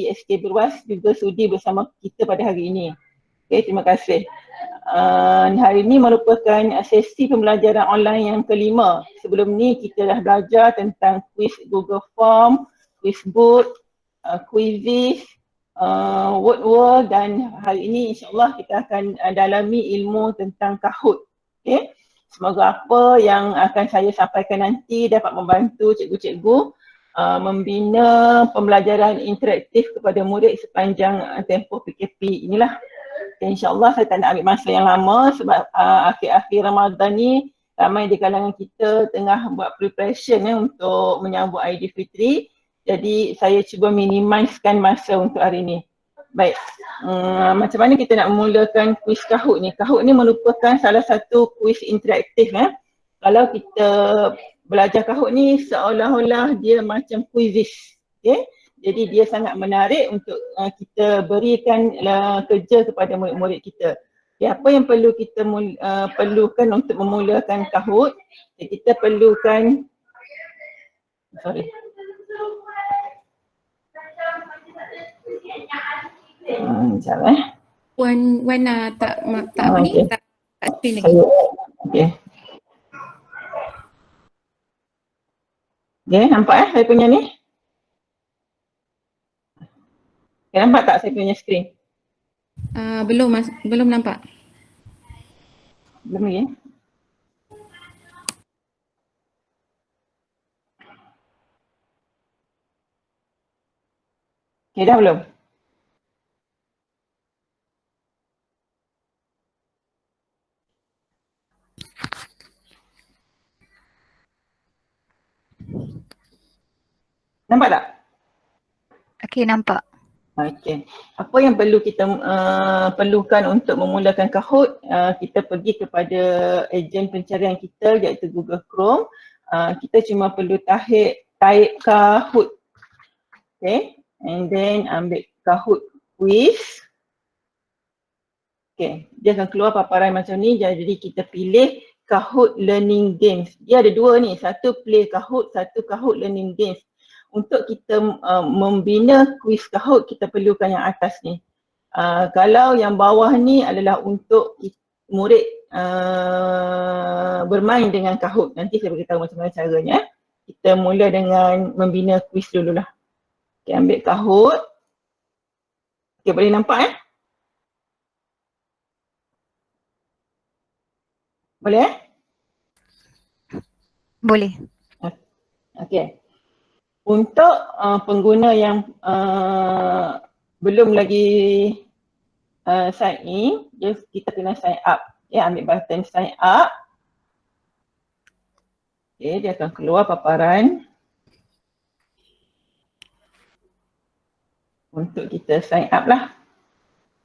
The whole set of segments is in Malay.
SK Berwas juga sudi bersama kita pada hari ini. Okay, terima kasih. Hari ini merupakan sesi pembelajaran online yang kelima. Sebelum ni kita dah belajar tentang quiz Google Form, quiz boot, Quizizz, word wall, dan hari ini insyaAllah kita akan dalami ilmu tentang Kahoot. Okay? Semoga apa yang akan saya sampaikan nanti dapat membantu cikgu-cikgu membina pembelajaran interaktif kepada murid sepanjang tempoh PKP inilah. InsyaAllah saya tak nak ambil masa yang lama sebab akhir-akhir Ramadan ni ramai di kalangan kita tengah buat preparation untuk menyambut Aidilfitri. Jadi saya cuba minimizekan masa untuk hari ini. Baik, macam mana kita nak memulakan kuis Kahoot ni? Kahoot ni merupakan salah satu kuis interaktif. Kalau kita belajar Kahoot ni seolah-olah dia macam Quizizz. Okay? Jadi dia sangat menarik untuk kita berikan kerja kepada murid-murid kita. Okay, apa yang perlu kita perlukan untuk memulakan Kahoot? Kita perlukan Wan tak apa ni, tak screen lagi. Okay. Okay, nampak saya punya ni? Okay, nampak tak saya punya screen? Belum nampak. Belum lagi. Okay, dah belum? Nampak tak? Okey, nampak. Okey. Apa yang perlu kita perlukan untuk memulakan Kahoot? Kita pergi kepada ejen pencarian kita iaitu Google Chrome. Kita cuma perlu type Kahoot. Okay. And then ambil Kahoot quiz. Okay. Dia akan keluar paparan macam ni. Jadi kita pilih Kahoot Learning Games. Dia ada dua ni. Satu play Kahoot, satu Kahoot Learning Games. Untuk kita membina kuis Kahoot, kita perlukan yang atas ni. Kalau yang bawah ni adalah untuk murid bermain dengan Kahoot. Nanti saya beritahu macam mana caranya. Kita mula dengan membina kuis dululah. Okay, ambil Kahoot. Okay, boleh nampak Boleh Boleh. Okay. Untuk pengguna yang belum lagi sign in, kita kena sign up. Okay, ambil button sign up. Okay, dia akan keluar paparan untuk kita sign up lah.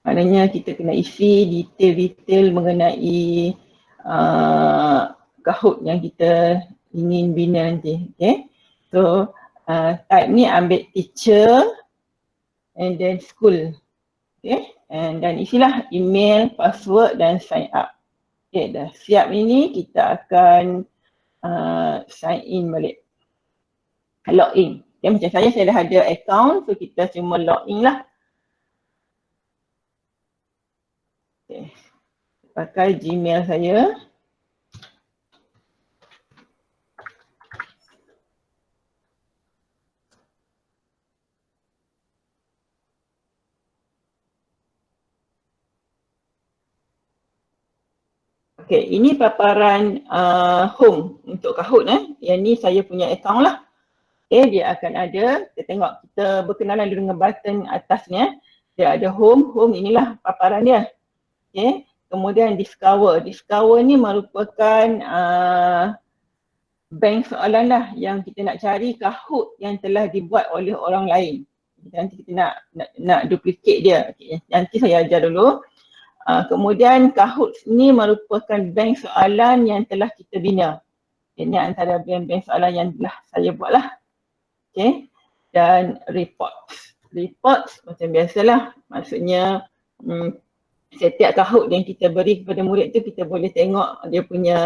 Maknanya kita kena isi detail-detail mengenai Kahoot yang kita ingin bina nanti. Okay, so type ni ambil teacher and then school. Okay, and dan isilah email, password dan sign up. Okay, dah siap ini, kita akan sign in balik. Log in. Okay, macam saya dah ada account, so kita cuma log in lah. Okay, pakai Gmail saya. Okay, ini paparan home untuk Kahoot. Yang ni saya punya account lah. Okay, dia akan ada, kita tengok, kita berkenalan dulu dengan button atasnya. Dia ada home, inilah paparan dia. Okay, kemudian discover. Discover ni merupakan bank soalan lah yang kita nak cari Kahoot yang telah dibuat oleh orang lain. Nanti kita nak duplicate dia. Okay, nanti saya ajar dulu. Kemudian Kahoot ni merupakan bank soalan yang telah kita bina. Ini antara bank soalan yang telah saya buat lah. Okay. Dan reports. Reports macam biasalah. Maksudnya setiap Kahoot yang kita beri kepada murid tu, kita boleh tengok dia punya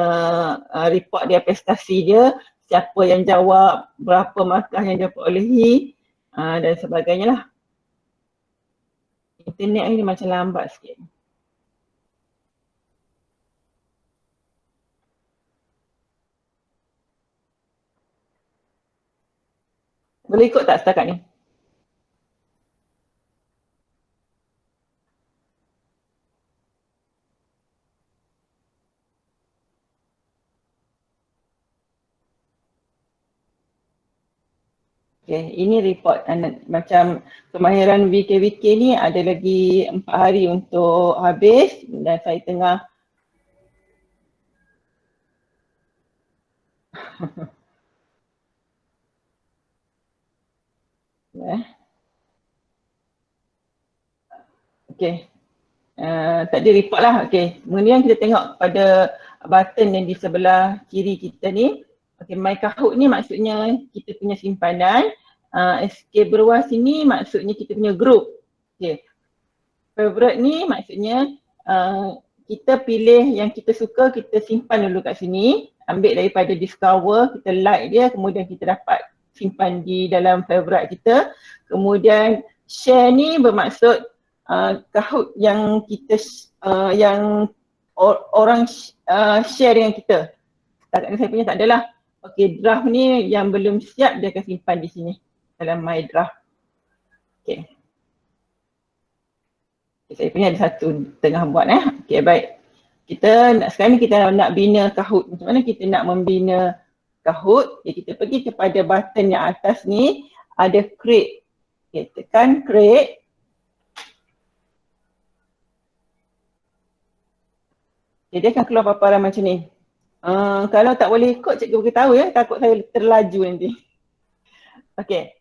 report dia, prestasi dia, siapa yang jawab, berapa markah yang dia perolehi dan sebagainya lah. internet ni macam lambat sikit. Boleh ikut tak setakat ni? Okay, ini report macam kemahiran VKVK ni ada lagi 4 hari untuk habis dan saya tengah okay. Tadi report lah. Okay. Kemudian kita tengok pada button yang di sebelah kiri kita ni. Okay, My Kahoot ni maksudnya kita punya simpanan. Escape Berwas sini maksudnya kita punya group. Okay. Favorite ni maksudnya kita pilih yang kita suka, kita simpan dulu kat sini. Ambil daripada discover, kita like dia, kemudian kita dapat simpan di dalam favorite kita. Kemudian share ni bermaksud Kahoot yang kita orang share dengan kita. Setakat ni saya punya tak adalah. Okay, draft ni yang belum siap dia akan simpan di sini dalam my draft. Okay. Saya punya ada satu tengah buat Okay, baik. Sekarang ni kita nak bina Kahoot. Macam mana kita nak membina Kahoot? Okay, kita pergi kepada button yang atas ni, ada create. Okay, tekan create. Okay, dia akan keluar paparan macam ni. Kalau tak boleh ikut, cikgu beritahu ya, takut saya terlaju nanti. Okay.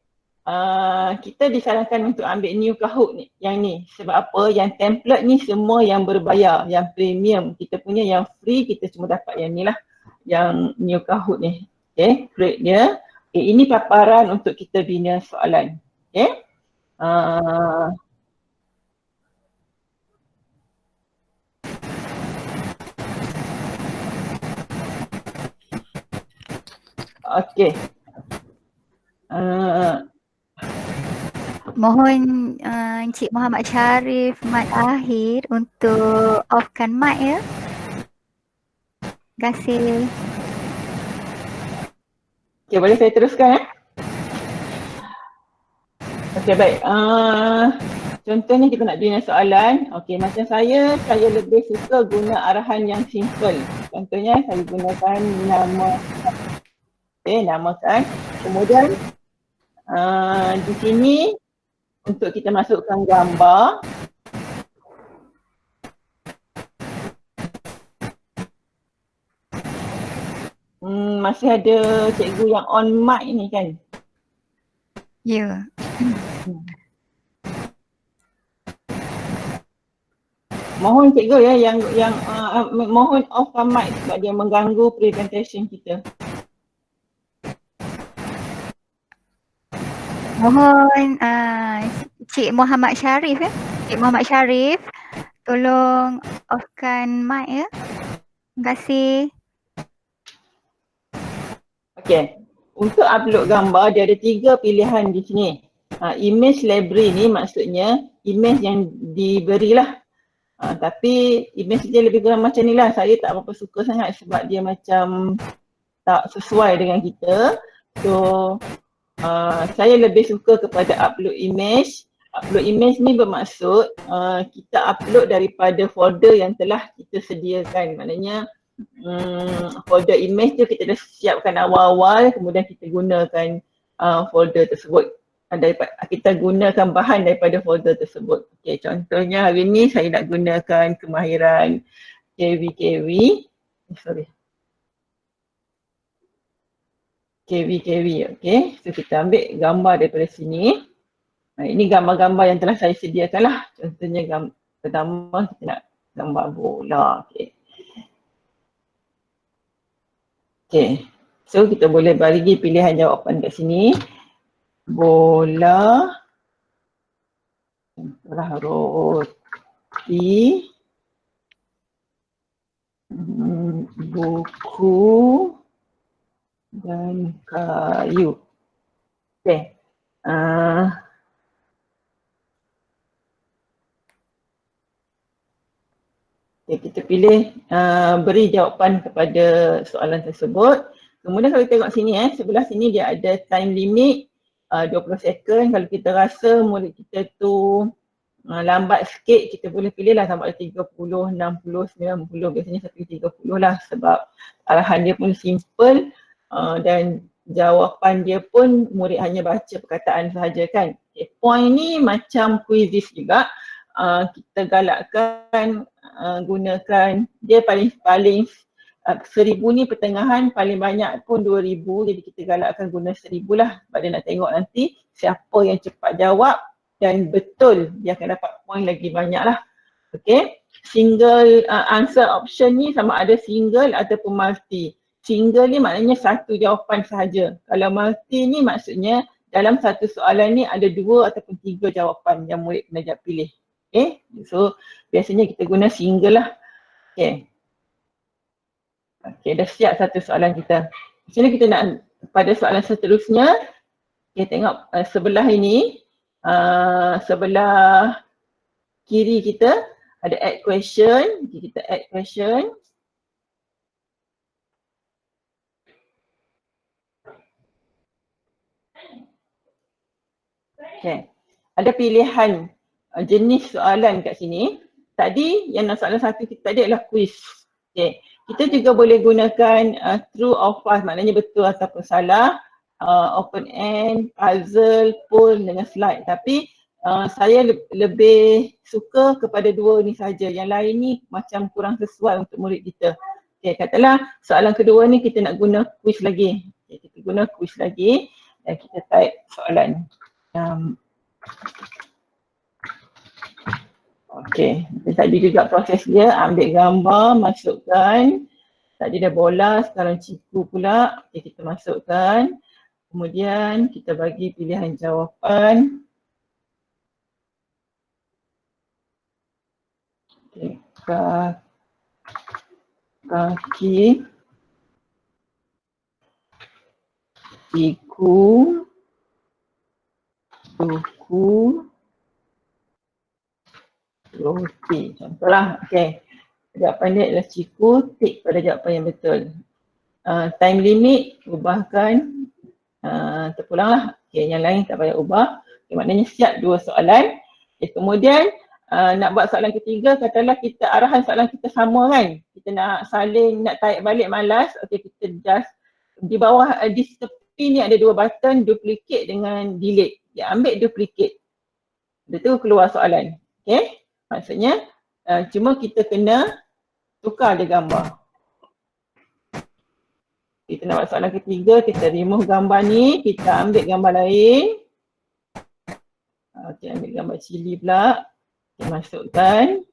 Kita disarankan untuk ambil new Kahoot ni, yang ni. Sebab apa? Yang template ni semua yang berbayar, yang premium. Kita punya yang free, kita cuma dapat yang ni lah. Yang new Kahoot ni. Okay, create dia. Okay, ini paparan untuk kita bina soalan. Okay. Okay. Mohon Encik Muhammad Syarif Mat Ahir untuk offkan mic ya. Terima kasih. Okay, boleh saya teruskan Okay, baik. Contohnya kita nak bina soalan. Okay, macam saya lebih suka guna arahan yang simple. Contohnya saya gunakan nama. Okay, namakan. Kemudian di sini untuk kita masukkan gambar. Masih ada cikgu yang on mic ni kan? Ya. Mohon cikgu ya yang mohon off mic sebab dia mengganggu presentation kita. Mohon Cik Muhammad Syarif ya. Cik Muhammad Syarif, tolong offkan mic ya. Terima kasih. Okay, untuk upload gambar dia ada 3 pilihan di sini. Image library ni maksudnya image yang diberilah. Tapi image dia lebih kurang macam ni lah. Saya tak berapa suka sangat sebab dia macam tak sesuai dengan kita. So saya lebih suka kepada upload image. Upload image ni bermaksud kita upload daripada folder yang telah kita sediakan. Maknanya folder image tu kita dah siapkan awal-awal, kemudian kita gunakan folder tersebut. Kita gunakan bahan daripada folder tersebut. Okay, contohnya hari ni saya nak gunakan kemahiran KV, okay. So kita ambil gambar daripada sini. Ini gambar-gambar yang telah saya sediakan lah. Contohnya pertama kita nak gambar bola. Okay. So kita boleh bagi pilihan jawapan kat sini. Bola. Contohlah roti. Buku. Dan kayu. Okay. Okay, kita pilih beri jawapan kepada soalan tersebut. Kemudian kalau tengok sini sebelah sini dia ada time limit 20 second. Kalau kita rasa murid kita tu lambat sikit, kita boleh pilih lah sama ada 30, 60, 90. Biasanya saya pilih 30 lah sebab arahan dia pun simple dan jawapan dia pun murid hanya baca perkataan sahaja kan. Okay, point ni macam quizzes juga. Kita galakkan gunakan dia paling 1000 ni pertengahan, paling banyak pun 2000, jadi kita galakkan guna 1000 lah sebab dia nak tengok nanti siapa yang cepat jawab dan betul dia akan dapat poin lagi banyak lah. Okay, single answer option ni sama ada single ataupun multi. Single ni maknanya satu jawapan sahaja. Kalau multi ni maksudnya dalam satu soalan ni ada 2 ataupun 3 jawapan yang murid kena pilih. Okay, so biasanya kita guna single lah. Okay. Okay, dah siap satu soalan kita. Macam mana kita nak pada soalan seterusnya? Okay, tengok sebelah ini, sebelah kiri kita ada add question. Okay, kita add question. Okay, ada pilihan jenis soalan kat sini. Tadi yang soalan satu kita tadi adalah quiz. Okay. Kita juga boleh gunakan true or false, maknanya betul ataupun salah, open end, puzzle, poll dengan slide. Tapi saya lebih suka kepada 2 ni saja. Yang lain ni macam kurang sesuai untuk murid kita. Okay, katalah soalan kedua ni kita nak guna quiz lagi. Okay, kita guna quiz lagi dan kita type soalan. Okey, tadi juga proses dia, ambil gambar, masukkan. Tadi dah bola, sekarang ciku pula. Okey, kita masukkan. Kemudian kita bagi pilihan jawapan. Okey, kaki, ciku, buku, roti. Contohlah, okey. Jawapan dia adalah ciku, tik pada jawapan yang betul. Time limit, ubahkan, terpulanglah. Okey, yang lain tak payah ubah. Okay, maknanya siap 2 soalan. Okay, kemudian nak buat soalan ketiga, katalah kita arahan soalan kita sama kan. Kita nak saling, nak tarik balik malas. Okey, kita just di bawah, di tepi ni ada 2 button, duplicate dengan delete. Dia ambil duplicate. Dia tu keluar soalan. Okey. Maksudnya cuma kita kena tukar je gambar. Kita nak buat soalan ketiga, kita remove gambar ni, kita ambil gambar lain. Okey, ambil gambar cili pula. Kita masukkan.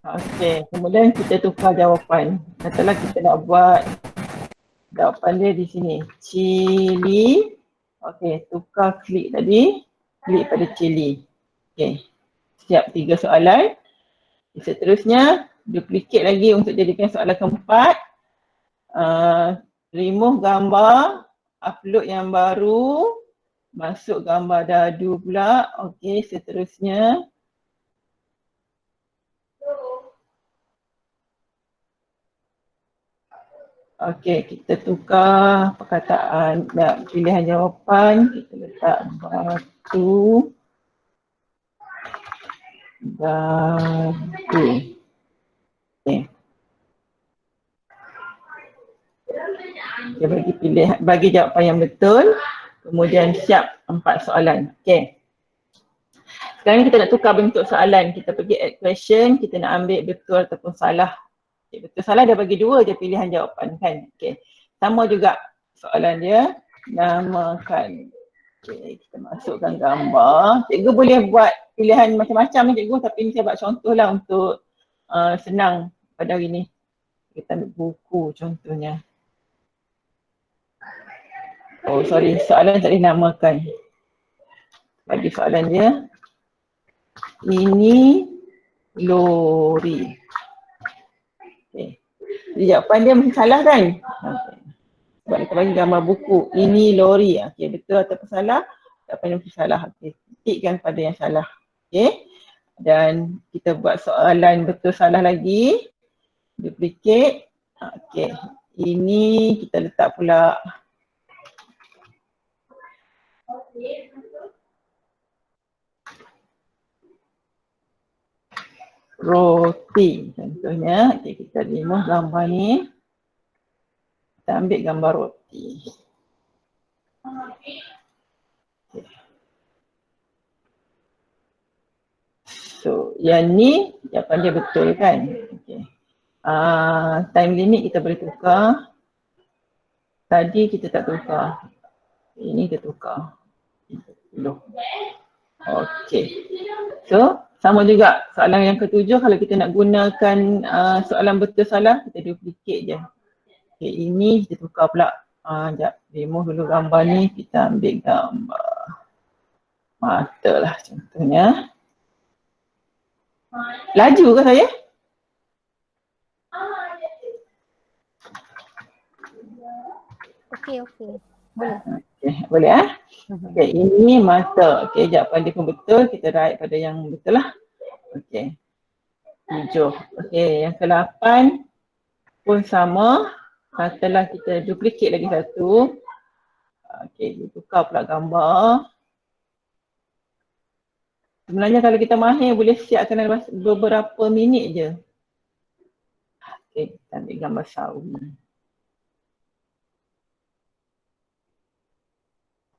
Okey, kemudian kita tukar jawapan. Katalah kita nak buat jawapan dia di sini. Cili. Okey, tukar klik tadi. Klik pada cili. Okey, siap 3 soalan. Seterusnya, duplicate lagi untuk jadikan soalan keempat. Remove gambar, upload yang baru, masuk gambar dadu pula. Okey, seterusnya. Okey, kita tukar perkataan, pilihan jawapan. Kita letak batu, dadu. Okey. Kita bagi jawapan yang betul. Kemudian siap 4 soalan. Okey. Sekarang ni kita nak tukar bentuk soalan. Kita pergi add question, kita nak ambil betul ataupun salah. Okay, betul salah dia bagi 2 je pilihan jawapan kan. Okey. Sama juga soalan dia. Namakan. Okey, kita masukkan gambar. Cikgu boleh buat pilihan macam-macam ni cikgu, tapi ni saya buat contoh lah untuk senang pada hari ni. Kita ambil buku contohnya. Oh sorry, soalan tak dinamakan. Bagi soalan dia. Ini lori. Okay. Jadi jawapan dia mesti salah kan? Okay. Sebab kita bagi gambar buku. Ini lori. Okay, betul ataupun salah? Jawapan dia mesti salah. Okay. Tikkan pada yang salah. Okay. Dan kita buat soalan betul salah lagi. Duplicate. Okey. Ini kita letak pula roti contohnya. Okey, kita remove gambar ni. Kita ambil gambar roti. Okay. So, yang ni jawapan dia betul kan? Okay. Time limit kita boleh tukar. Tadi kita tak tukar. Ini kita tukar. 10. Okey. So, sama juga soalan yang ketujuh, kalau kita nak gunakan soalan betul salah, kita duplicate je. Okey, ini kita tukar pula. Sekejap, remove dulu gambar ni, kita ambil gambar mata lah contohnya. Laju ke saya? Okey. Boleh. Okey, boleh Okey, ini mata. Okey, jawapan dia pun betul. Kita write pada yang betul lah. Okey. 7. Okey, yang ke-8 pun sama. Setelah kita duplicate lagi satu. Okey, tukar pula gambar. Sebenarnya kalau kita mahir boleh siapkan dalam beberapa minit je. Okey, kita ambil gambar sawi.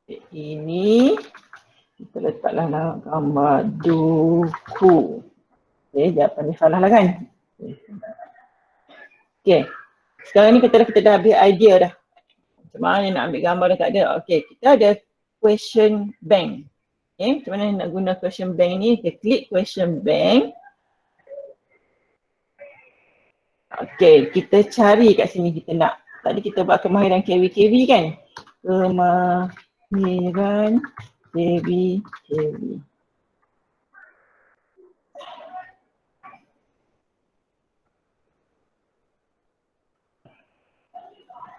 Okay, ini kita letaklah dalam gambar duku. Okey, jawapan ni salah lah kan? Okey, sekarang ni kita dah ambil idea dah. Macam mana nak ambil gambar dah tak ada. Okey, kita ada question bank. Okey, macam mana nak guna question bank ni? Kita klik question bank. Okey, kita cari kat sini kita nak. Tadi kita buat kemahiran KW kan? Kemahiran KW.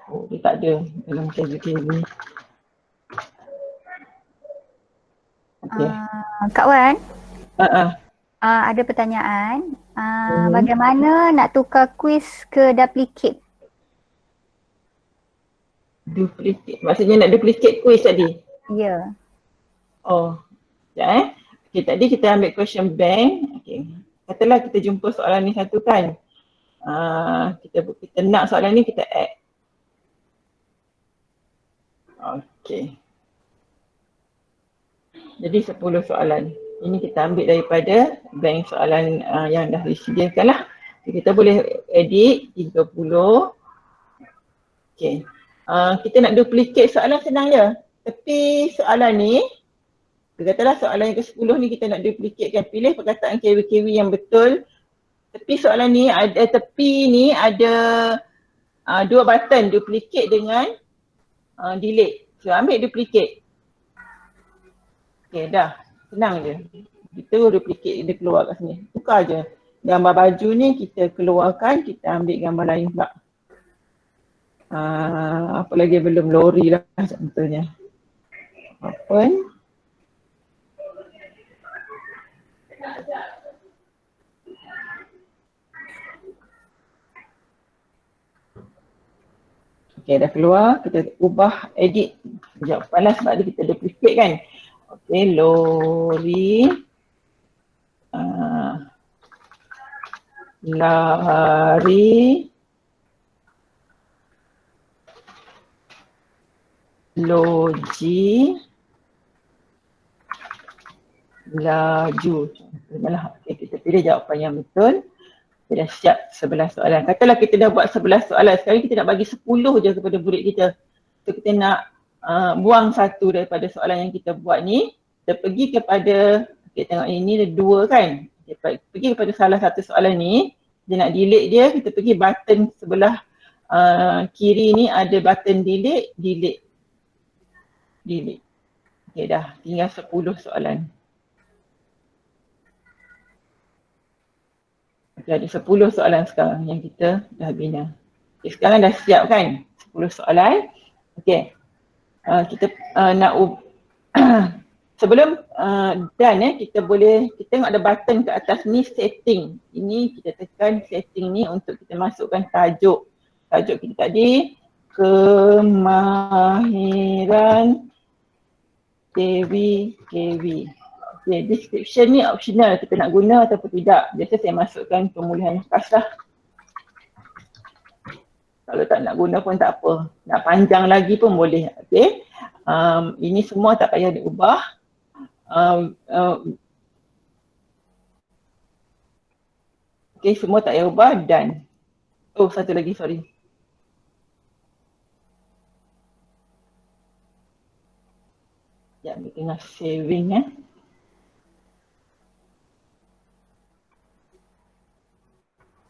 Oh, dia tak ada dalam KW. Okay. Kak Wan, Uh-uh. ada pertanyaan. Bagaimana nak tukar quiz ke duplicate? Duplicate. Maksudnya nak duplicate quiz tadi? Ya. Oh. Ya Okay, tadi kita ambil question bank. Okay. Katalah kita jumpa soalan ni satu kan. Kita nak soalan ni kita add. Okay. Jadi 10 soalan. Ini kita ambil daripada bank soalan yang dah disediakan lah. Kita boleh edit 30. Okay. Kita nak duplicate soalan senang je. Tapi soalan ni, katalah soalan yang ke-10 ni kita nak duplicate kan. Pilih perkataan KW yang betul. Tepi soalan ni ada, tepi ni ada dua button, duplicate dengan delete. So ambil duplicate. Okay, dah. Senang je. Kita duplicate dia keluar kat sini. Tukar je. Gambar baju ni kita keluarkan, kita ambil gambar lain pula. Apa lagi belum, lori lah contohnya. Open. Okay, dah keluar. Kita ubah, edit. Sekejap, panas sebab dia kita duplicate kan. Okay, lori. Lari. Loji. Laju. Okay, kita pilih jawapan yang betul. Kita dah siap 11 soalan. Katalah kita dah buat 11 soalan. Sekarang kita nak bagi 10 je kepada murid kita. So kita nak buang satu daripada soalan yang kita buat ni. Kita pergi kepada, kita tengok ini ada 2 kan. Kita pergi kepada salah satu soalan ni. Kita nak delete dia, kita pergi button sebelah kiri ni ada button delete, delete. Delete. Okay, dah tinggal 10 soalan. Okay, ada 10 soalan sekarang yang kita dah bina. Okay, sekarang dah siap kan 10 soalan. Okay. Kita nak sebelum done kita boleh, kita tengok ada button ke atas ni setting. Ini kita tekan setting ni untuk kita masukkan tajuk. Tajuk kita tadi kemahiran KV. Okay, description ni optional kita nak guna ataupun tidak. Biasa saya masukkan pemulihan khas lah. Kalau tak nak guna pun tak apa. Nak panjang lagi pun boleh. Okay. Ini semua tak payah diubah. Okay, semua tak payah ubah dan oh, satu lagi, sorry. Ya, dia tengah saving ya.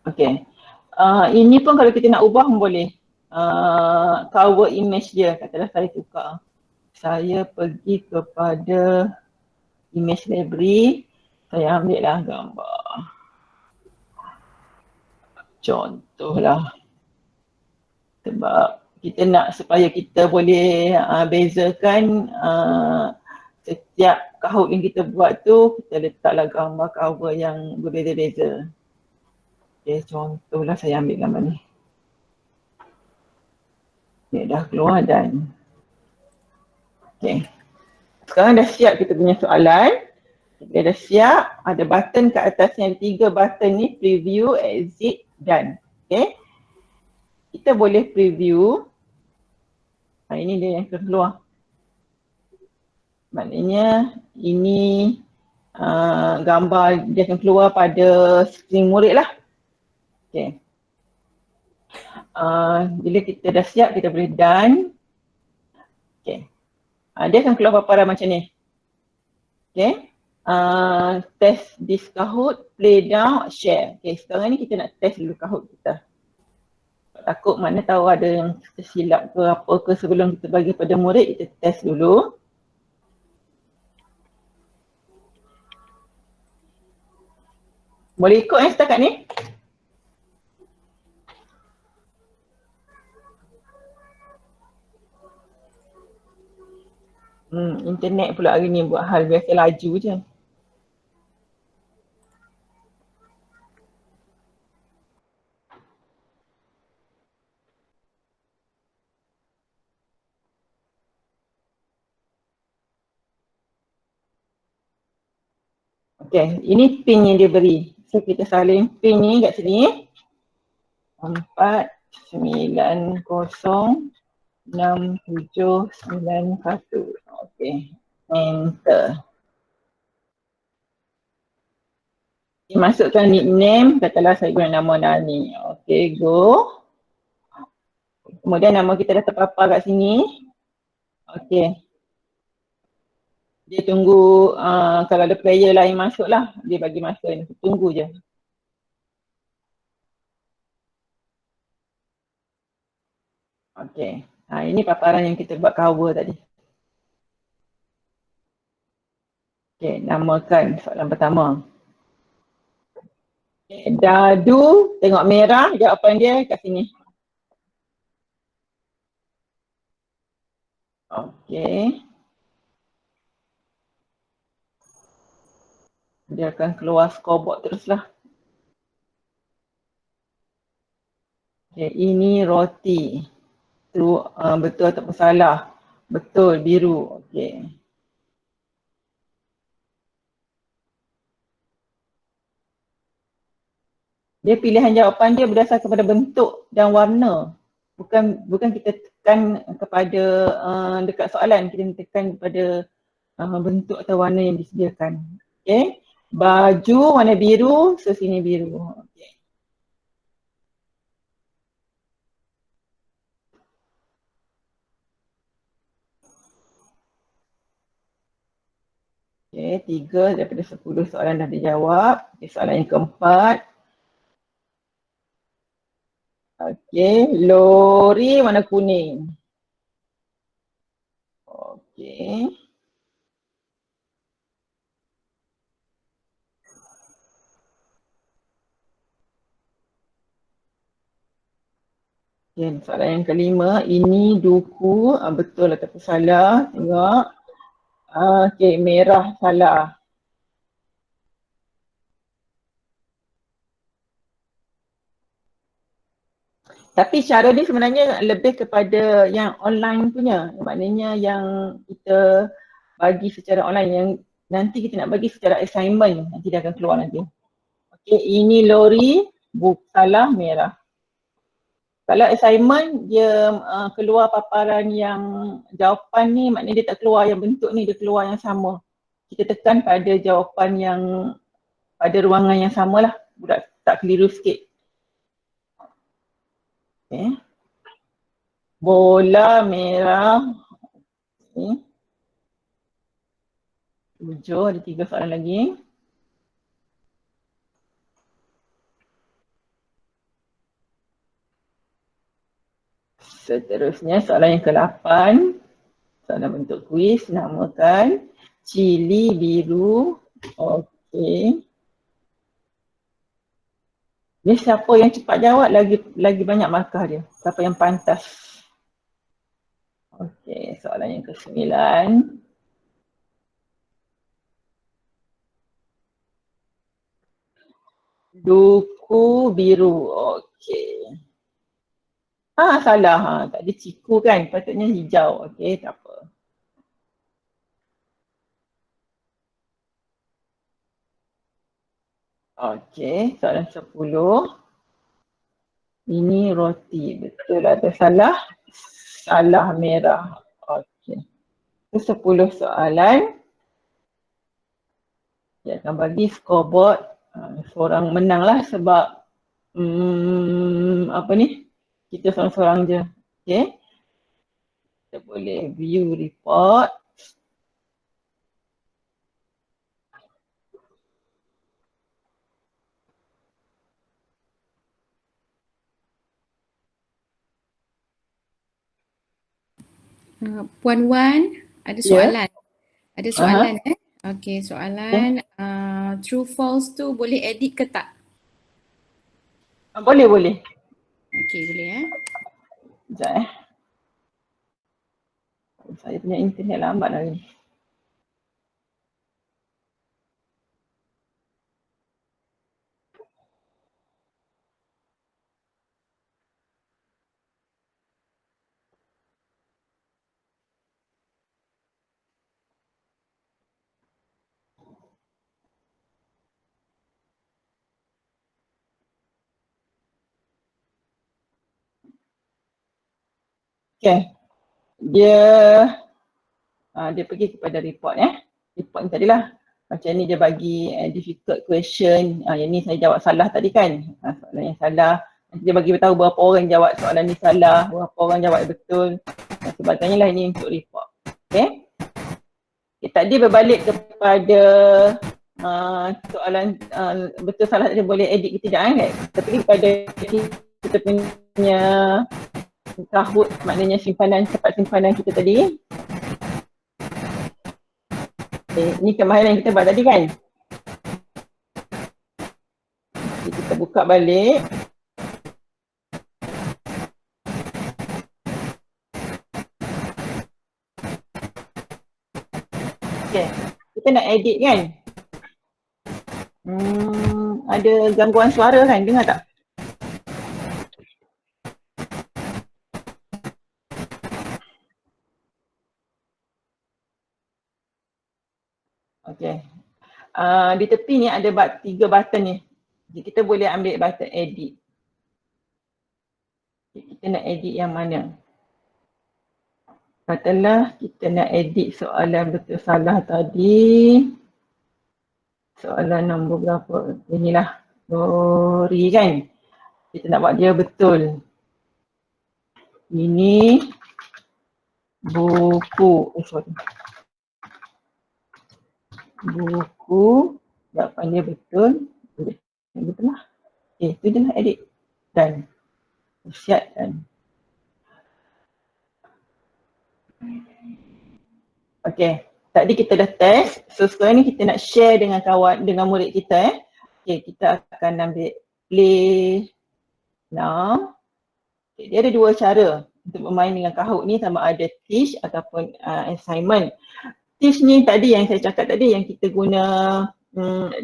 Okay. Ini pun kalau kita nak ubah pun boleh. Cover image dia, katalah saya tukar. Saya pergi kepada image library, saya ambil lah gambar. Contohlah. Sebab kita nak supaya kita boleh bezakan setiap kahut yang kita buat tu, kita letaklah gambar cover yang berbeza-beza. Okay, contohlah saya ambil gambar ni. Okay, dah keluar dan okay. Sekarang dah siap kita punya soalan. Dia dah siap, ada button kat atasnya, ada 3 button ni, preview, exit, done. Okay. Kita boleh preview. Ini dia yang keluar. Maknanya ini gambar dia akan keluar pada skrin murid lah. Okay. Bila kita dah siap, kita boleh done. Okay. Dia akan keluar paparan macam ni. Okay. Test this Kahoot, play down, share. Okay, sekarang ni kita nak test dulu Kahoot kita. Takut mana tahu ada yang tersilap ke apa ke sebelum kita bagi pada murid, kita test dulu. Boleh ikut setakat ni? Internet pula hari ni buat hal biasa laju je. Okay, ini pin yang dia beri. So kita salin pin ni kat sini. 4906791. Okay, enter. Masukkan nickname, katalah saya guna nama Nani. Okay, go. Kemudian nama kita dah terpapar kat sini. Okay. Dia tunggu kalau ada player lain masuk lah, dia bagi masa ni. Tunggu je. Okay. Ini paparan yang kita buat cover tadi. Okay, namakan soalan pertama. Okay, Dadu, tengok merah, jawapan dia kat sini. Okay. Dia akan keluar scoreboard teruslah. Okay, ini roti. Itu betul ataupun salah? Betul, biru. Okay. Dia pilihan jawapan dia berdasarkan kepada bentuk dan warna. Bukan kita tekan kepada dekat soalan, kita tekan kepada bentuk atau warna yang disediakan. Okay. Baju warna biru, so sini biru. Okay. Okay, 3 daripada 10 soalan dah dijawab. Okay, soalan yang keempat. Okay, lori warna kuning. Okay. Okay, soalan yang kelima, ini duku, betul ataupun salah, tengok. Okey, merah salah. Tapi cara dia sebenarnya lebih kepada yang online punya. Maknanya yang kita bagi secara online, yang nanti kita nak bagi secara assignment, nanti dia akan keluar nanti. Okey, ini lori, salah, merah. Kalau assignment dia keluar paparan yang jawapan ni, maknanya dia tak keluar yang bentuk ni, dia keluar yang sama. Kita tekan pada jawapan yang pada ruangan yang samalah. Budak tak keliru sikit. Okay. Bola merah. Okay. 7, ada 3 soalan lagi. Seterusnya soalan yang ke-8. Soalan bentuk kuis, namakan cili biru. Okey. Ni siapa yang cepat jawab lagi banyak markah dia. Siapa yang pantas. Okey, soalan yang ke-9. Duku biru. Okey. Salah. Tak ada ciku kan. Patutnya hijau. Okey, tak apa. Okey, soalan 10. Ini roti. Betul atau salah? Salah, merah. Okey. Itu 10 soalan. Dia akan bagi scoreboard. Seorang menang lah sebab apa ni? Kita seorang-seorang je. Okey. Kita boleh view report. Puan Wan, ada soalan. Ada soalan Okey, soalan true false tu boleh edit ke tak? Boleh, boleh. Okey, boleh Sekejap Saya punya internet lambat hari ni. Okay. Dia pergi kepada report Report ni tadilah. Macam ni dia bagi difficult question. Yang ni saya jawab salah tadi kan. Soalan yang salah. Nanti dia bagi tahu berapa orang jawab soalan ni salah, berapa orang jawab betul. Dan sebagainya lah, ini untuk report. Okay. Tadi berbalik kepada soalan betul salah tadi boleh edit ke tidak kan. Tapi kepada kita punya kahut, maknanya tempat simpanan kita tadi. Ni kemahiran yang kita buat tadi kan. Kita buka balik. Okay, kita nak edit kan. Ada gangguan suara kan, dengar tak? Okay. Di tepi ni ada 3 button ni. Jadi kita boleh ambil button edit. Kita nak edit yang mana? Katalah kita nak edit soalan betul salah tadi. Soalan nombor berapa? Inilah. Lori kan. Kita nak buat dia betul. Ini buku. Sorry. Buku. Jawapan dia betul. Betul lah. Itu je lah edit. Dan. Siap dan. Okay. Tadi kita dah test. So sekarang ni kita nak share dengan kawan, dengan murid kita Okay, kita akan ambil play now. Okay, dia ada 2 cara untuk bermain dengan Kahoot ni, sama ada teach ataupun assignment. teach ni tadi yang saya cakap tadi, yang kita guna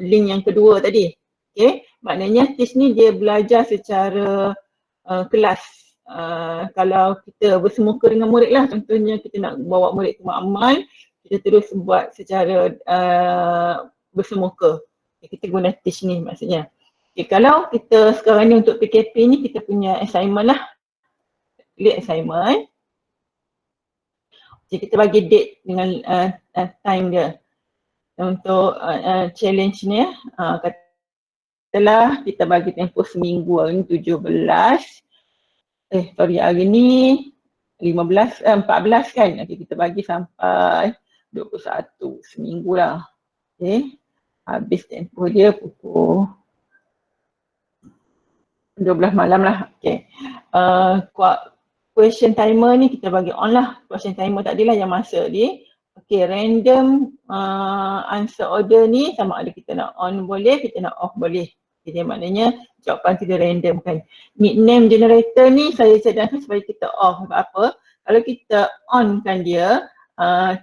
link yang kedua tadi. Okay, maknanya teach ni dia belajar secara kelas. Kalau kita bersemuka dengan murid lah, contohnya kita nak bawa murid tu makmal, kita terus buat secara bersemuka. Okay, kita guna teach ni maksudnya. Okay, kalau kita sekarang ni untuk PKP ni kita punya assignment lah. Klik assignment. Okay, kita bagi date dengan time dia. Untuk challenge ni katalah kita bagi tempoh seminggu, hari ni 17, hari ni 14 kan. Okay, kita bagi sampai 21 seminggu lah. Okay, habis tempoh dia pukul 12 malam lah. Okay, question timer ni kita bagi on lah. Question timer tadilah yang masa ni. Okay, random answer order ni sama ada kita nak on boleh, kita nak off boleh. Jadi maknanya jawapan kita random kan. Nickname generator ni saya cadangkan supaya kita off. Sebab apa? Kalau kita on kan dia,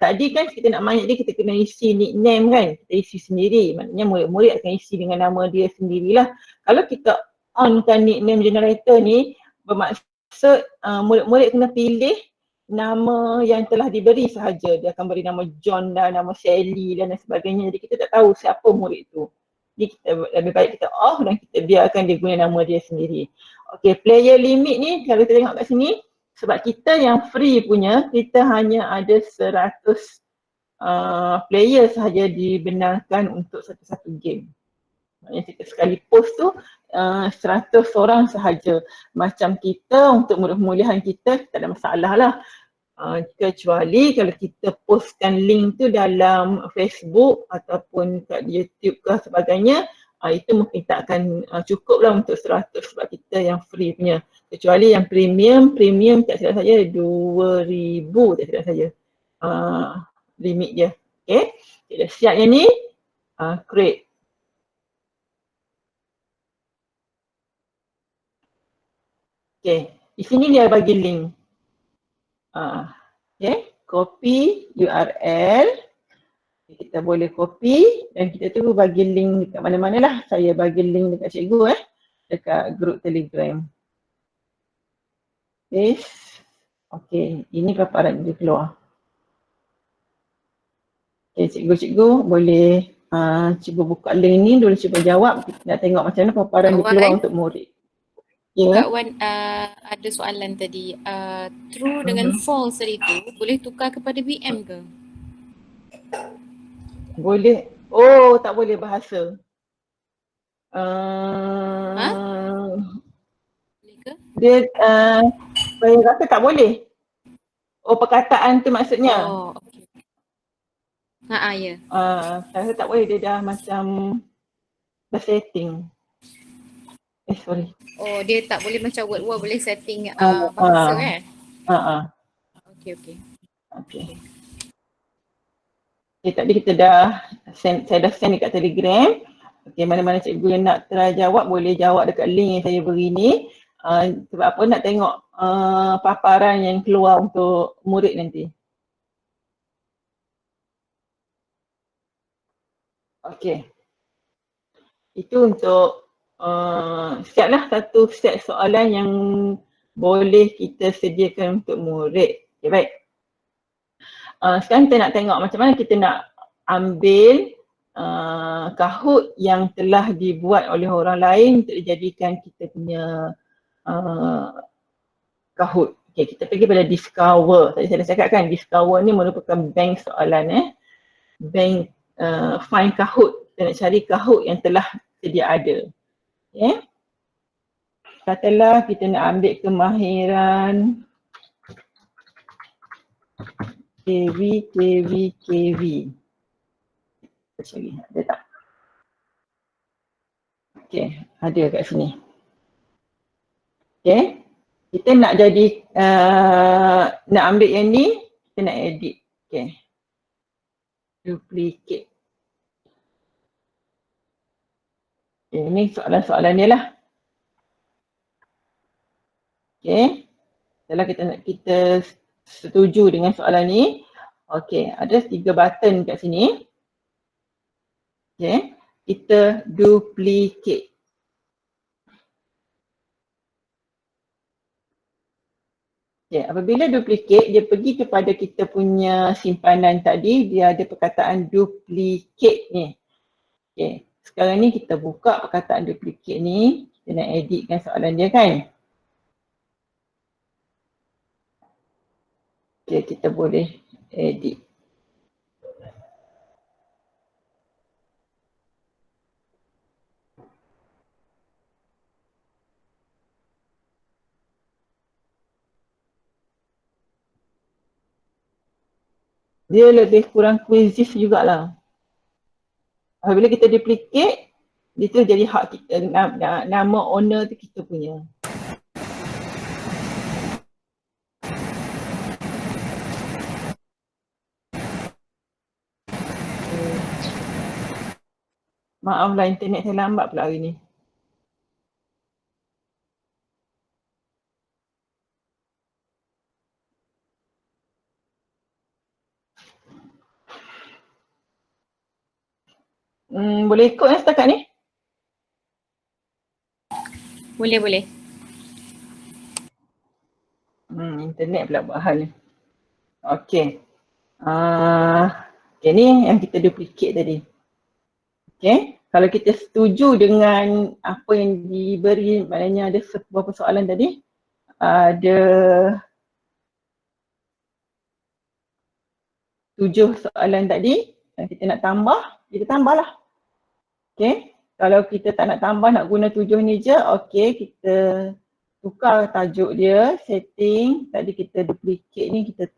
tadi kan kita nak main dia, kita kena isi nickname kan. Kita isi sendiri. Maknanya murid-murid akan isi dengan nama dia sendirilah. Kalau kita on kan nickname generator ni, bermaksud murid-murid kena pilih nama yang telah diberi sahaja. Dia akan beri nama John dan nama Sally dan sebagainya. Jadi kita tak tahu siapa murid tu. Jadi kita lebih baik kita off dan kita biarkan dia guna nama dia sendiri. Okay, player limit ni kalau kita tengok kat sini, sebab kita yang free punya, kita hanya ada 100 player sahaja dibenarkan untuk satu-satu game. Maknanya kita sekali post tu 100 orang sahaja. Macam kita untuk murah-murahan kita tak ada masalah lah. Kecuali kalau kita postkan link tu dalam Facebook ataupun kat YouTube ke sebagainya, itu mungkin tak akan cukup lah untuk 100 sebab kita yang free punya. Kecuali yang premium tak silap saya 2,000 tak silap saya limit dia. Okay, kita siap yang ni, create. Okay, di sini dia bagi link. Okay, copy URL. Kita boleh copy dan kita tu bagi link dekat mana-mana lah. Saya bagi link dekat cikgu dekat grup Telegram. Okay, ini paparan dia keluar. Okay, cikgu-cikgu boleh cuba buka link ni, dulu cuba jawab. Kita nak tengok macam mana paparan dia keluar untuk murid. Kak Wan ada soalan tadi, true dengan false tadi tu boleh tukar kepada BM ke? Boleh. Tak boleh bahasa. Boleh ke? Dia saya rasa tak boleh. Perkataan tu maksudnya. Okay. Ya. Saya rasa tak boleh, dia dah macam dah setting. Sorry. Dia tak boleh macam word-word boleh setting bahasa Okay. Okay, tadi kita saya dah send dekat Telegram. Okay, mana-mana cikgu yang nak try jawab boleh jawab dekat link yang saya beri ni. Sebab apa, nak tengok paparan yang keluar untuk murid nanti. Okay. Itu untuk siaplah satu set soalan yang boleh kita sediakan untuk murid. Okay, baik. Sekarang kita nak tengok macam mana kita nak ambil Kahoot yang telah dibuat oleh orang lain untuk dijadikan kita punya Kahoot. Okay, kita pergi pada Discover. Tadi saya dah cakap kan, Discover ni merupakan bank soalan. Bank find Kahoot. Kita nak cari Kahoot yang telah sedia ada. Okay. Katalah kita nak ambil kemahiran KV. Cari, ada tak? Okay, ada kat sini. Okay, kita nak jadi, nak ambil yang ni, kita nak edit. Okay, duplicate. Okay, ini soalan-soalan dia lah. Okay, setelah kita setuju dengan soalan ni, Okey, ada 3 button kat sini. Okey, kita duplicate. Okay, apabila duplicate, dia pergi kepada kita punya simpanan tadi, dia ada perkataan duplicate ni. Okay, sekarang ni kita buka perkataan duplicate ni, kita nak editkan soalan dia kan. Okay, kita boleh edit. Dia lebih kurang quizzes jugalah. Apabila kita duplicate, dia tu jadi hak kita, nama owner tu kita punya. Maaflah internet saya lambat pula hari ni. Boleh ikut setakat ni? Boleh. Internet pula buat hal ni. Okey. Okay, ni yang kita duplicate tadi. Okey. Kalau kita setuju dengan apa yang diberi, maknanya ada beberapa soalan tadi. Ada 7 soalan tadi. Kita nak tambah, kita tambahlah. Okey. Kalau kita tak nak tambah, nak guna 7 ni je, okey, kita tukar tajuk dia, setting. Tadi kita duplicate ni, kita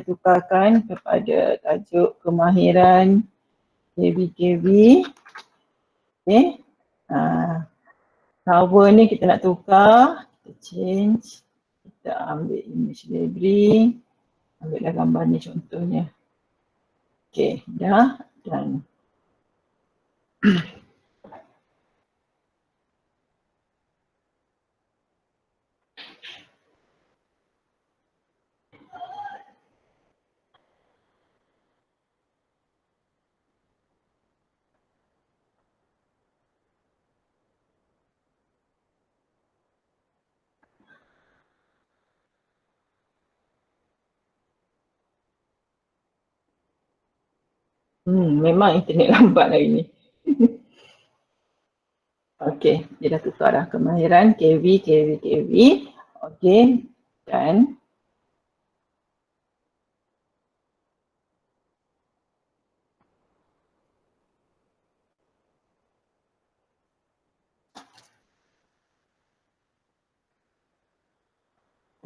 tukarkan kepada tajuk kemahiran KV. Okey. Cover ni kita nak tukar, kita change, kita ambil image library, ambillah gambar ni contohnya. Okey, dah dan memang internet lambat hari ni. Okey, dia dah tukar dah kemahiran KV. Okey, dan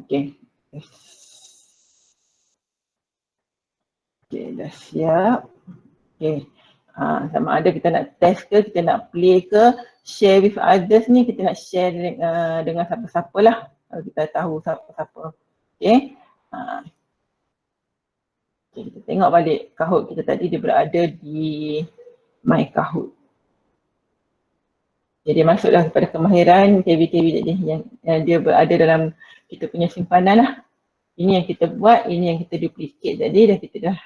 okey. Okey, dah siap. Okey. Sama ada kita nak test ke, kita nak play ke, share with others ni, kita nak share dengan siapa-siapa lah. Kalau kita tahu siapa-siapa. Okey. Okay, kita tengok balik Kahoot kita tadi, dia berada di My Kahoot. Jadi masuklah kepada kemahiran KV tadi yang dia berada dalam kita punya simpanan lah. Ini yang kita buat, ini yang kita duplicate tadi, dah kita dah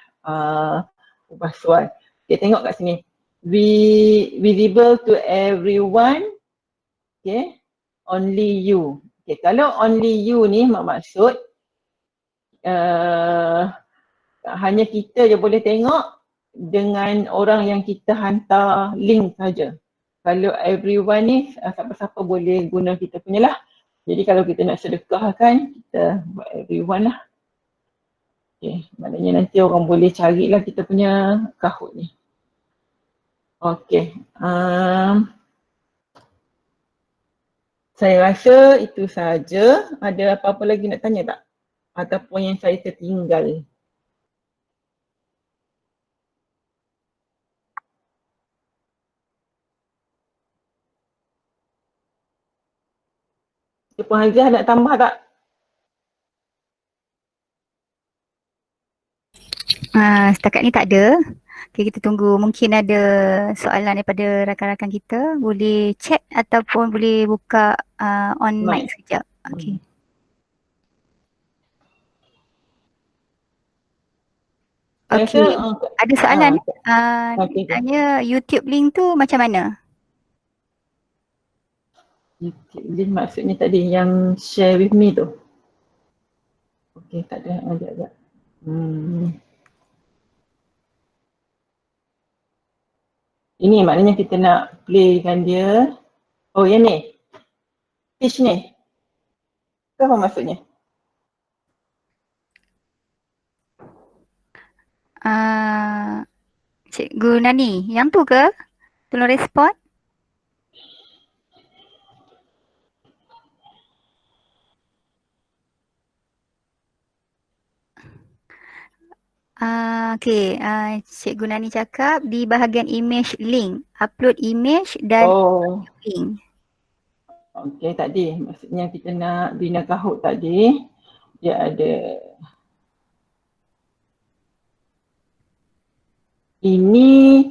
ubah soal. Okay, tengok kat sini. Visible to everyone. Okay, only you. Okay, kalau only you ni maksud hanya kita je boleh tengok dengan orang yang kita hantar link saja. Kalau everyone ni siapa-siapa boleh guna kita punya lah. Jadi kalau kita nak sedekahkan, kita buat everyone lah. Okay, maknanya nanti orang boleh carilah kita punya Kahoot ni. Okay. Saya rasa itu saja. Ada apa-apa lagi nak tanya tak? Ataupun yang saya tertinggal? Puan Haziah nak tambah tak? Setakat ni tak ada. Okay, kita tunggu. Mungkin ada soalan daripada rakan-rakan kita. Boleh chat ataupun boleh buka on mic sekejap. Okay. Saya Okey. rasa Ada soalan okey, okey. tanya YouTube link tu macam mana? YouTube link maksudnya tadi yang share with me tu. Okey, tak ada, agak-agak. Ini maknanya kita nak playkan dia. Oh, yang ni. Pitch ni. Itu apa maksudnya? Cikgu Nani, yang tu ke? Tolong respon. Okey, Cikgu Nani cakap di bahagian image link, upload image dan link. Okey, tadi maksudnya kita nak bina Kahoot tadi. Dia ada ini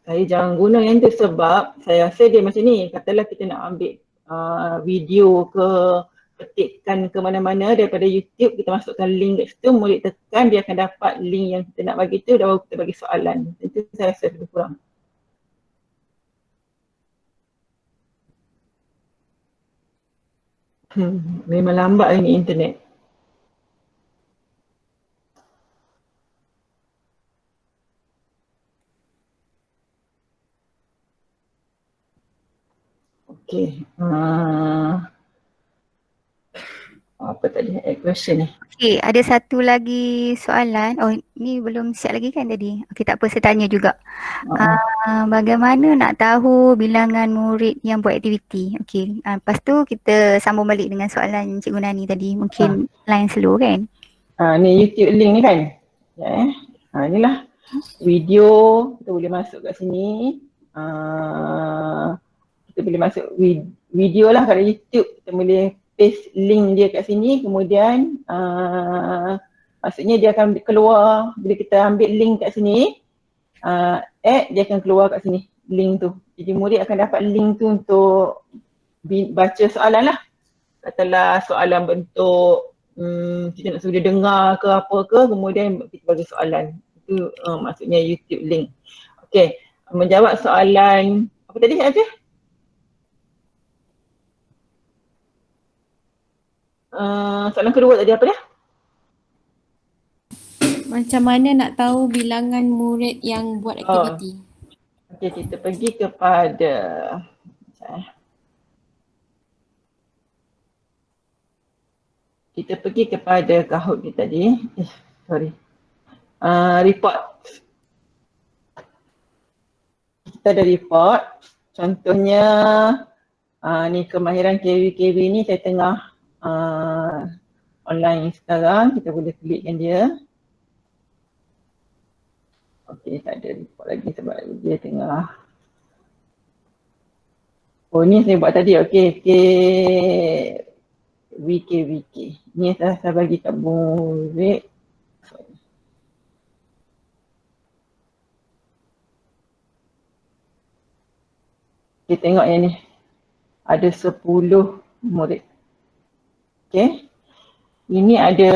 saya jangan guna yang tu sebab saya rasa dia macam ni. Katalah kita nak ambil video ke, ketikkan ke mana-mana daripada YouTube, kita masukkan link kat situ, murid tekan, dia akan dapat link yang kita nak bagi tu, dan baru kita bagi soalan. Itu saya rasa lebih kurang. Memang lambat ini internet. Okey. Apa tadi question ni? Okey, ada satu lagi soalan. Oh, ni belum siap lagi kan tadi? Okey, tak apa, saya tanya juga. Bagaimana nak tahu bilangan murid yang buat aktiviti? Okey, lepas tu kita sambung balik dengan soalan Cikgu Nani tadi. Mungkin line slow kan? Ni YouTube link ni kan? Ya, inilah video, kita boleh masuk kat sini. Kita boleh masuk video lah kat YouTube, kita boleh paste link dia kat sini, kemudian maksudnya dia akan keluar bila kita ambil link kat sini, add, dia akan keluar kat sini link tu. Jadi murid akan dapat link tu untuk baca soalan lah. Katalah soalan bentuk kita nak suruh dia dengar ke apa ke, kemudian kita bagi soalan. Itu maksudnya YouTube link. Okey, menjawab soalan apa tadi Aja? Soalan kedua tadi apa dia? Macam mana nak tahu bilangan murid yang buat aktiviti? Okey, kita pergi kepada Kahoot ni tadi. Report. Kita ada report. Contohnya ni kemahiran KW ni saya tengah online sekarang. Kita boleh klikkan dia. Okey, tak ada report lagi sebab dia tengah. Oh, ni saya buat tadi. Okey, WK. Ni saya bagi kat murid. Kita tengok yang ni. Ada 10 murid. Okey. Ini ada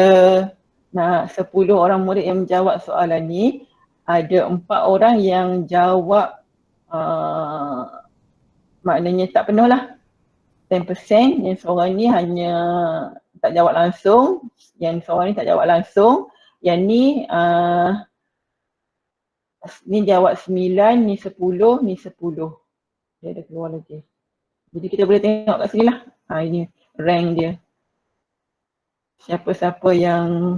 10 orang murid yang menjawab soalan ni. Ada 4 orang yang jawab maknanya tak penuh lah. 10%, yang seorang ni hanya tak jawab langsung. Yang seorang ni tak jawab langsung. Yang ni jawab 9, ni 10, ni 10. Dia ada keluar lagi. Jadi kita boleh tengok kat sini lah. Ini rank dia. Siapa-siapa yang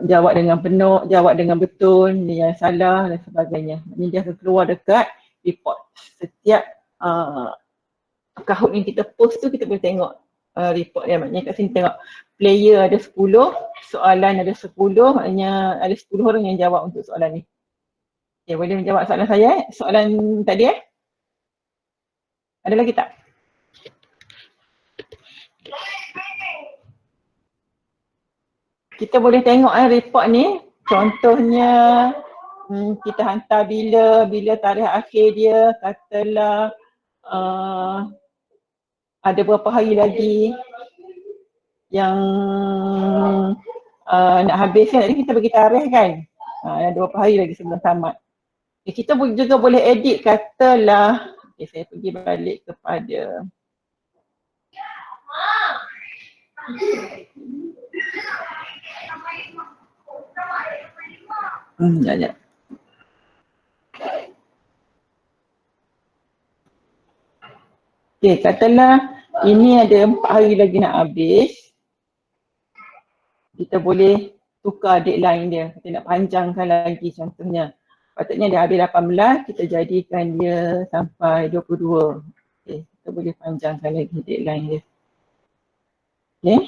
jawab dengan penuh, jawab dengan betul, yang salah dan sebagainya. Ini dia akan keluar dekat report. Setiap Kahoot yang kita post tu kita boleh tengok report dia. Maknanya kat sini tengok player ada 10, soalan ada 10, maknanya ada 10 orang yang jawab untuk soalan ni. Okay, boleh menjawab soalan saya soalan tadi Ada lagi tak? Kita boleh tengok report ni. Contohnya kita hantar bila tarikh akhir dia, katalah ada berapa hari lagi yang nak habis kan, jadi kita bagi tarikh kan. Ada 20 hari lagi sebelum tamat. Okay, kita juga boleh edit katalah, okay, saya pergi balik kepada sekejap. Okay, katalah ini ada 4 hari lagi nak habis. Kita boleh tukar deadline dia. Kita nak panjangkan lagi contohnya. Patutnya dia habis 18, kita jadikan dia sampai 22. Okay, kita boleh panjangkan lagi deadline dia. Okay.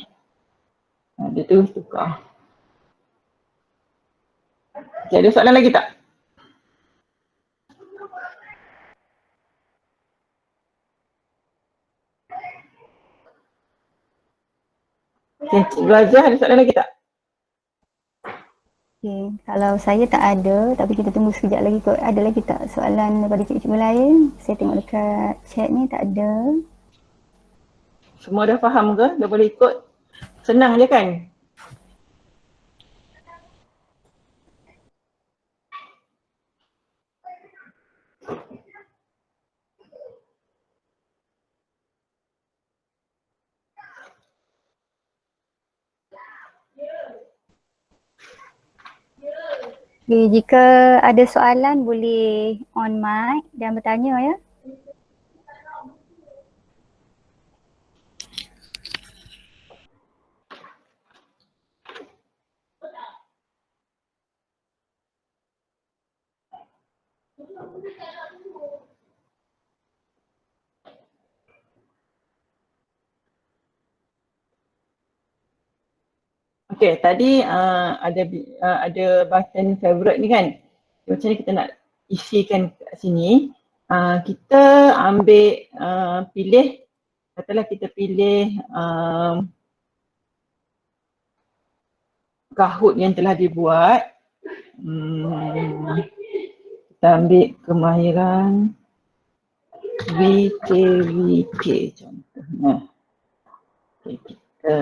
Dia terus tukar. Okay, ada soalan lagi tak? Okay, Cik Razah ada soalan lagi tak? Okay, kalau saya tak ada, tapi kita tunggu sekejap lagi kot. Ada lagi tak soalan daripada cikgu-cikgu lain? Saya tengok dekat chat ni tak ada. Semua dah faham ke? Dah boleh ikut? Senang je kan? Okay, jika ada soalan boleh on mic dan bertanya ya. Okay, tadi ada button favorite ni kan. Macam mana kita nak isikan kat sini. Kita ambil pilih, katalah kita pilih Kahoot yang telah dibuat. Kita ambil kemahiran VKVK contohnya. Okay, kita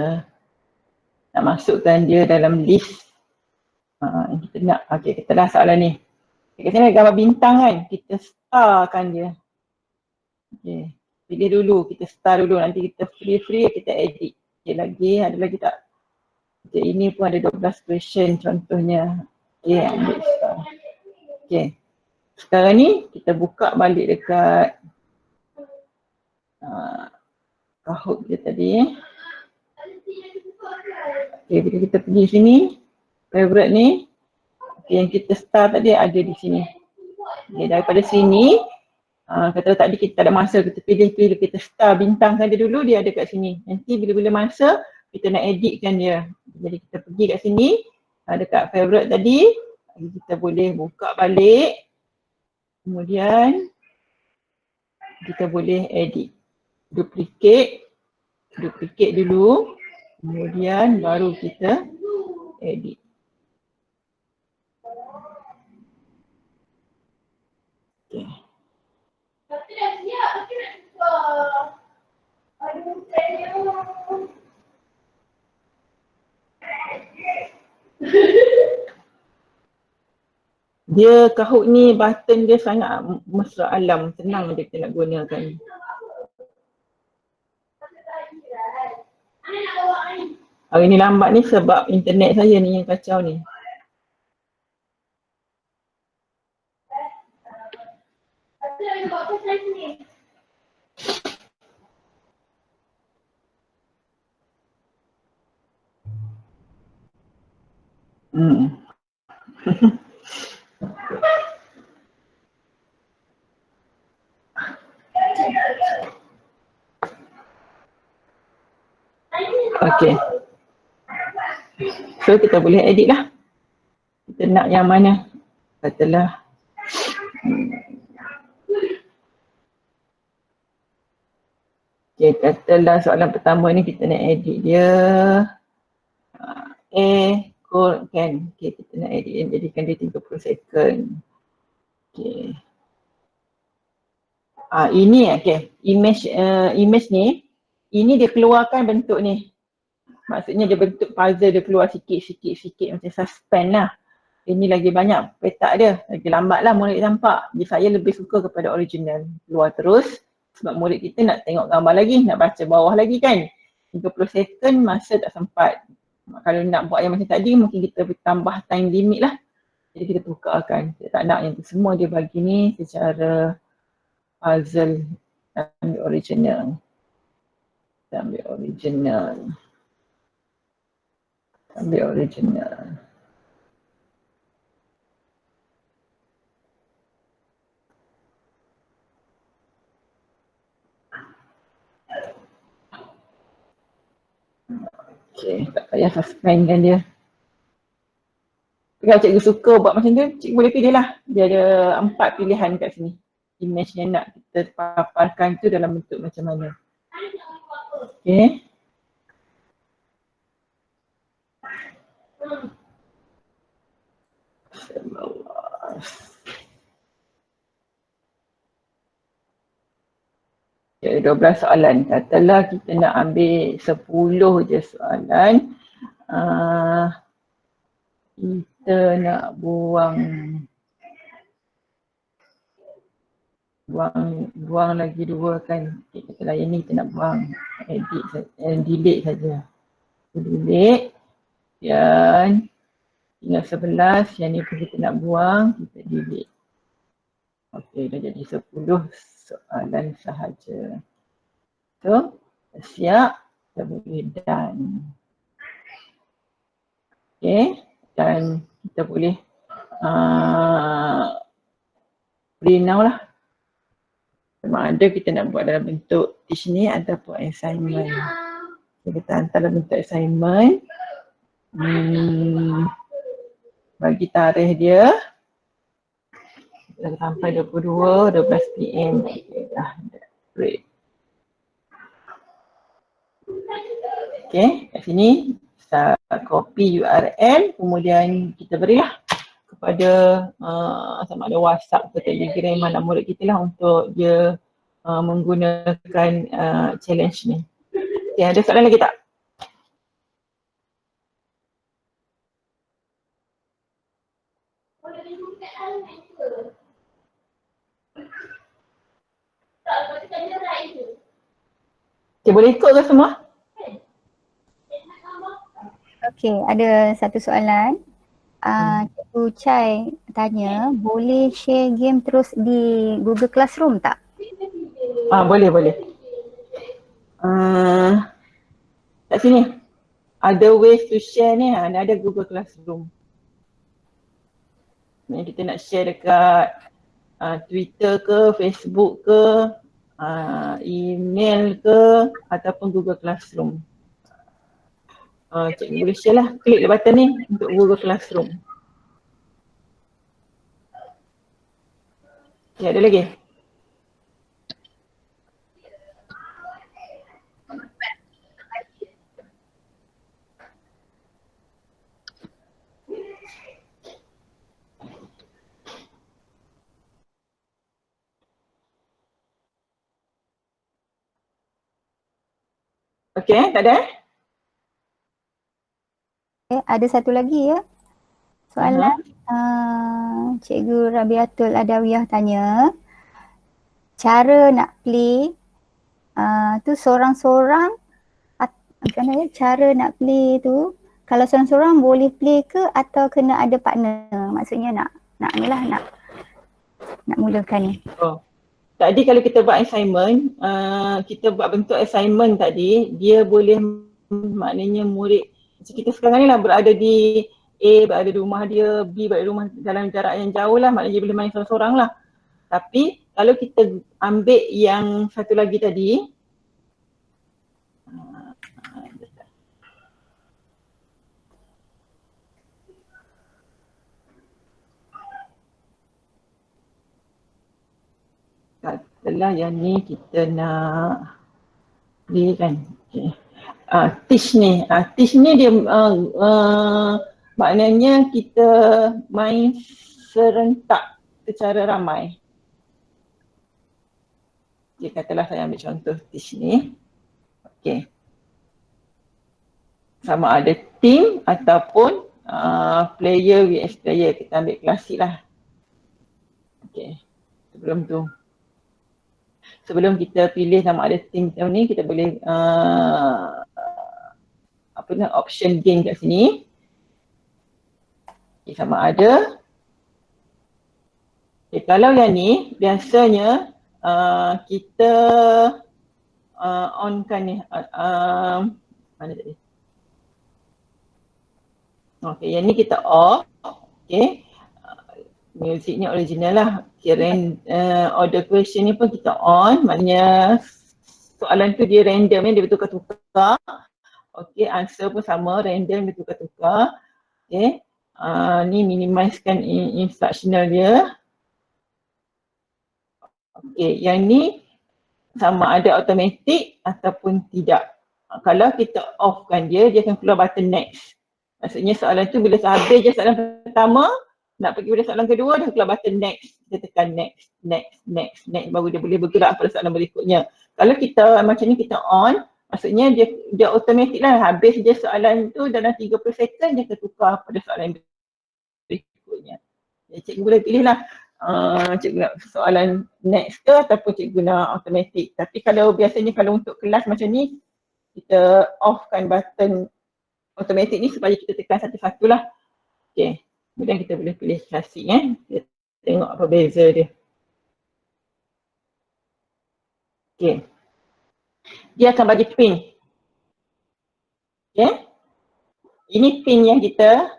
nak masukkan dia dalam list yang kita nak. Okay, kita dah soalan ni. Kat sini ada gambar bintang kan, kita starkan dia. Okay, pilih dulu, kita star dulu, nanti kita free kita edit. Okay, ada lagi tak? Okay, ini pun ada 12 question contohnya. Okay, ambil star. Okay, sekarang ni kita buka balik dekat Kahoot dia tadi. Okay, bila kita pergi sini, favorite ni, okay, yang kita start tadi ada di sini. Okay, daripada sini, kata tadi kita tak ada masa, kita pilih kita start bintangkan dia dulu, dia ada kat sini. Nanti bila-bila masa, kita nak editkan dia. Jadi kita pergi kat sini, dekat favorite tadi, kita boleh buka balik. Kemudian, kita boleh edit. Duplicate dulu. Kemudian baru kita edit. Okay. Dia Kahoot ni button dia sangat mesra alam, senang je kita nak gunakan. Hari ni lambat ni sebab internet saya ni yang kacau ni. Okay. So kita boleh edit lah. Kita nak yang mana. Katalah. Okay, katalah soalan pertama ni kita nak edit dia. Kan. Okay, kita nak edit dia, jadikan dia 30 second. Okay. Ini okay. Image ni, ini dia keluarkan bentuk ni. Maksudnya dia bentuk puzzle dia keluar sikit macam suspend lah. Ini lagi banyak petak dia, lagi lambat lah murid nampak. Jadi saya lebih suka kepada original. Keluar terus sebab murid kita nak tengok gambar lagi, nak baca bawah lagi kan. 30 second masa tak sempat. Kalau nak buat yang macam tadi mungkin kita tambah time limit lah. Jadi kita tukarkan. Kita tak nak yang tu semua dia bagi ni secara puzzle. Ambil original. Ambil original. Okay, tak payah suspend kan dia. Kalau cikgu suka buat macam tu, cikgu boleh pilih lah. Dia ada 4 pilihan kat sini. Image yang nak kita paparkan tu dalam bentuk macam mana. Okay. Okay, 12 soalan. Katalah kita nak ambil 10 je soalan. Kita nak buang lagi 2 kan. Okay, katalah yang ni kita nak buang. Delete saja. Delete. Dan tinggal 11. Yang ni pun kita nak buang. Kita delete. Okey, dah jadi 10 soalan sahaja. So, siap. Kita boleh done. Okey, dan kita boleh print now lah. Sama ada kita nak buat dalam bentuk teach ni ataupun assignment. Okay, kita hantar dalam bentuk assignment. Bagi tarikh dia. Dah sampai 12 PM. Okay, dah break. Okay, kat sini kita copy URL, kemudian kita berilah kepada sama ada WhatsApp atau Telegram anak murid kita lah untuk dia menggunakan challenge ni. Okay, ada soalan lagi tak? Okay, boleh ikut ke semua? Okey, ada satu soalan. Cikgu Chai tanya, boleh share game terus di Google Classroom tak? Boleh. Kat sini. Other ways to share ni ada Google Classroom. Ni kita nak share dekat Twitter ke, Facebook ke, email ke ataupun Google Classroom. Cikgu boleh share lah, klik the button ni untuk Google Classroom. Okay, ada lagi? Okay, tak ada? Ada satu lagi ya. Soalan Cikgu Rabiatul Adawiyah tanya, cara nak play tu seorang-seorang macam mana ya, cara nak play tu kalau seorang-seorang boleh play ke atau kena ada partner? Maksudnya nak mulakan ni. Tadi kalau kita buat assignment, kita buat bentuk assignment tadi, dia boleh maknanya murid macam kita sekarang ni lah berada di A, berada di rumah dia, B berada di rumah dalam jarak yang jauh lah, maknanya dia boleh main seorang-seorang lah. Tapi kalau kita ambil yang satu lagi tadi, katalah yang ni kita nak ni kan. Okay. Teach ni dia maknanya kita main serentak secara ramai. Okay, katalah saya ambil contoh teach ni. Okay. sama ada team ataupun player vs player. Kita ambil klasik lah. Okay, sebelum kita pilih sama ada team macam ni, kita boleh option game kat sini. Okay, sama ada. Okay, kalau yang ni biasanya kita onkan ni. Mana tadi? Okay, yang ni kita off. Okay. Music ni original lah. Okay, order question ni pun kita on. Maknanya soalan tu dia random, dia bertukar-tukar. Okay, answer pun sama, random, dia tukar-tukar. Okay. Ni minimizekan instructional dia. Okay, yang ni sama ada automatic ataupun tidak. Kalau kita offkan dia akan keluar button next. Maksudnya soalan tu bila habis je soalan pertama, nak pergi pada soalan kedua, dia keluar button next. Kita tekan next, baru dia boleh bergerak pada soalan berikutnya. Kalau kita macam ni kita on, maksudnya dia automatic lah. Habis je soalan tu dalam 30 second, dia akan tukar pada soalan berikutnya. Cikgu boleh pilih lah. Cikgu nak soalan next ke ataupun cikgu nak automatic. Tapi kalau biasanya kalau untuk kelas macam ni, kita offkan button automatic ni supaya kita tekan satu-satu lah. Okay, kemudian kita boleh pilih klasik kita tengok apa beza dia. Okay, dia akan bagi pin. Okay, ini pin yang kita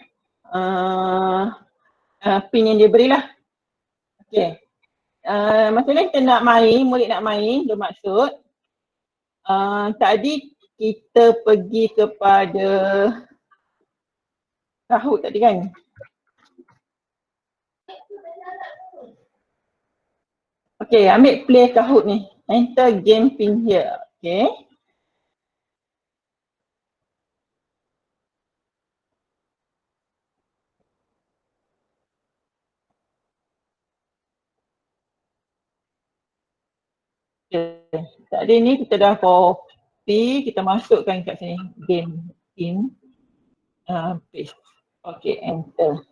pin yang dia berilah. Okay, maksudnya kita nak main, murid nak main, bermaksud tadi kita pergi kepada Kahoot tadi kan. Okay, ambil play Kahoot ni. Enter game pin here. Okay. Okay. Tadi ni kita dah copy, kita masukkan kat sini game pin. Paste. Okay, enter.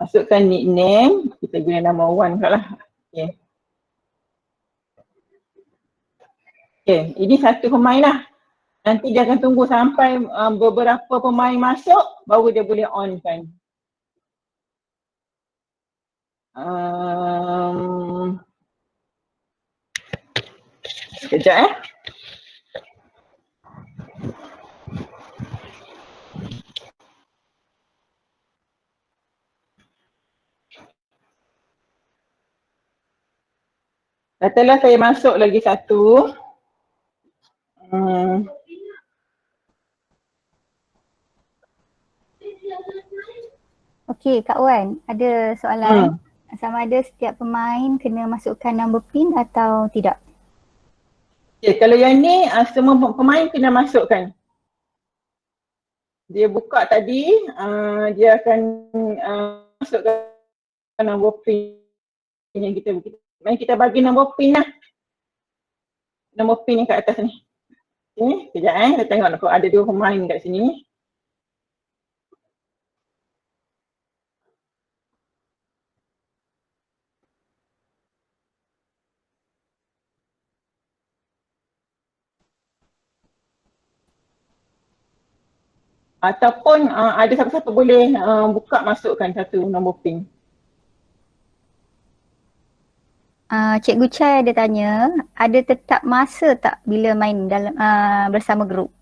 Masukkan nickname, kita guna nama Wan pula lah. Okay. Okay, ini satu pemain lah. Nanti dia akan tunggu sampai beberapa pemain masuk, baru dia boleh on kan. Sekejap Katalah saya masuk lagi satu. Okey, Kak Wan, ada soalan. Sama ada setiap pemain kena masukkan number pin atau tidak? Okay, kalau yang ni semua pemain kena masukkan. Dia buka tadi, dia akan masukkan number pin yang kita bagi nombor pin lah. Nombor pin yang kat atas ni. Okay, sekejap kita tengok ada dua pemain kat sini. Ataupun ada siapa-siapa boleh buka masukkan satu nombor pin. Cikgu Chai ada tanya, ada tetap masa tak bila main dalam bersama grup?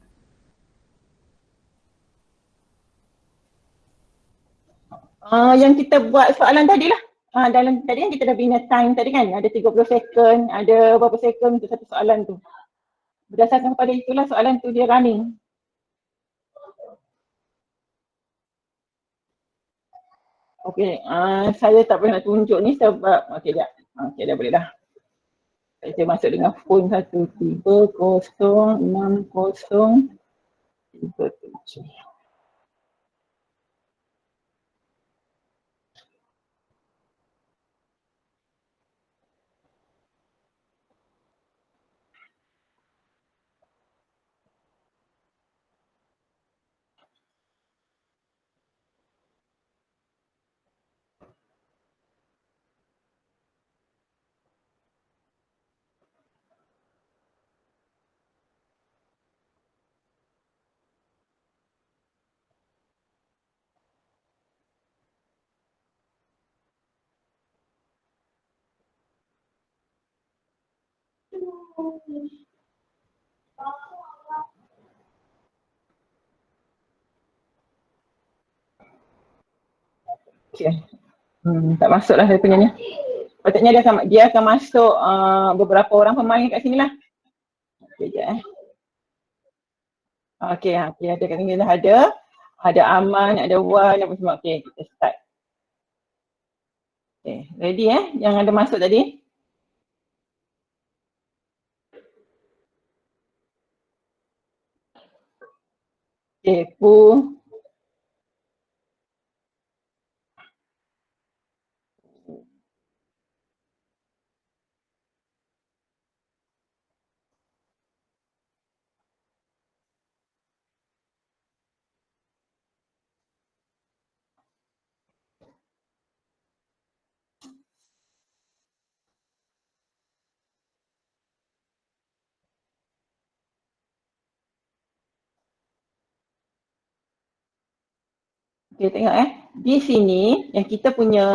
Yang kita buat soalan tadi lah. Dalam tadi kan kita dah bina time tadi kan, ada 30 second, ada berapa second untuk satu soalan tu. Berdasarkan pada itulah soalan tu dia running. Okay, saya tak pernah tunjuk ni sebab, okay dah boleh dah. Saya masuk dengan phone 1306037. Okay. Tak masuklah saya punya ni. Patutnya dia akan masuk beberapa orang pemain kat sini lah. Okay, sekejap Okay, ada kat sini dah ada. Ada Aman, ada Wan, apa semua. Okay, kita start. Okay, ready yang ada masuk tadi? Okay, Pooh. Okay, tengok di sini yang kita punya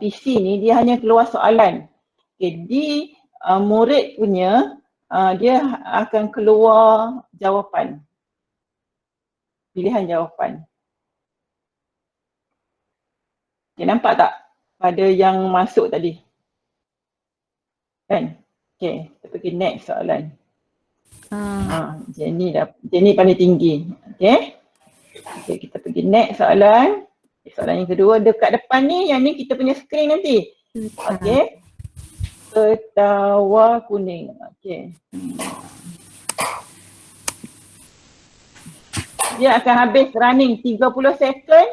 PC ni dia hanya keluar soalan. Okay, di murid punya dia akan keluar jawapan. Pilihan jawapan. Okay, nampak tak pada yang masuk tadi? Kan? Okay, kita pergi next soalan. Jenny paling tinggi. Okay. Okay, kita pergi next soalan. Soalan yang kedua, dekat depan ni, yang ni kita punya screen nanti. Okay. Ketawa kuning. Okay. Dia akan habis running 30 second.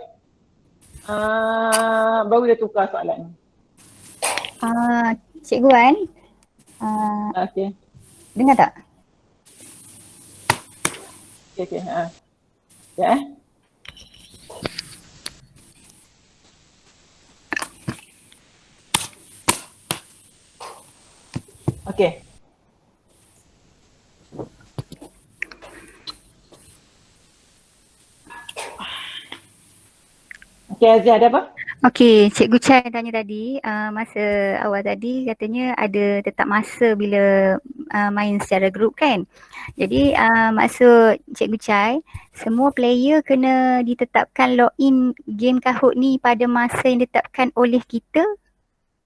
Baru dia tukar soalan. Cikgu Wan, Okay. dengar tak? Okay. Ya. Okay. Okay, Azia ada apa? Okey, Cikgu Chai tanya tadi, masa awal tadi katanya ada tetap masa bila main secara grup kan. Jadi maksud Cikgu Chai, semua player kena ditetapkan login game Kahoot ni pada masa yang ditetapkan oleh kita?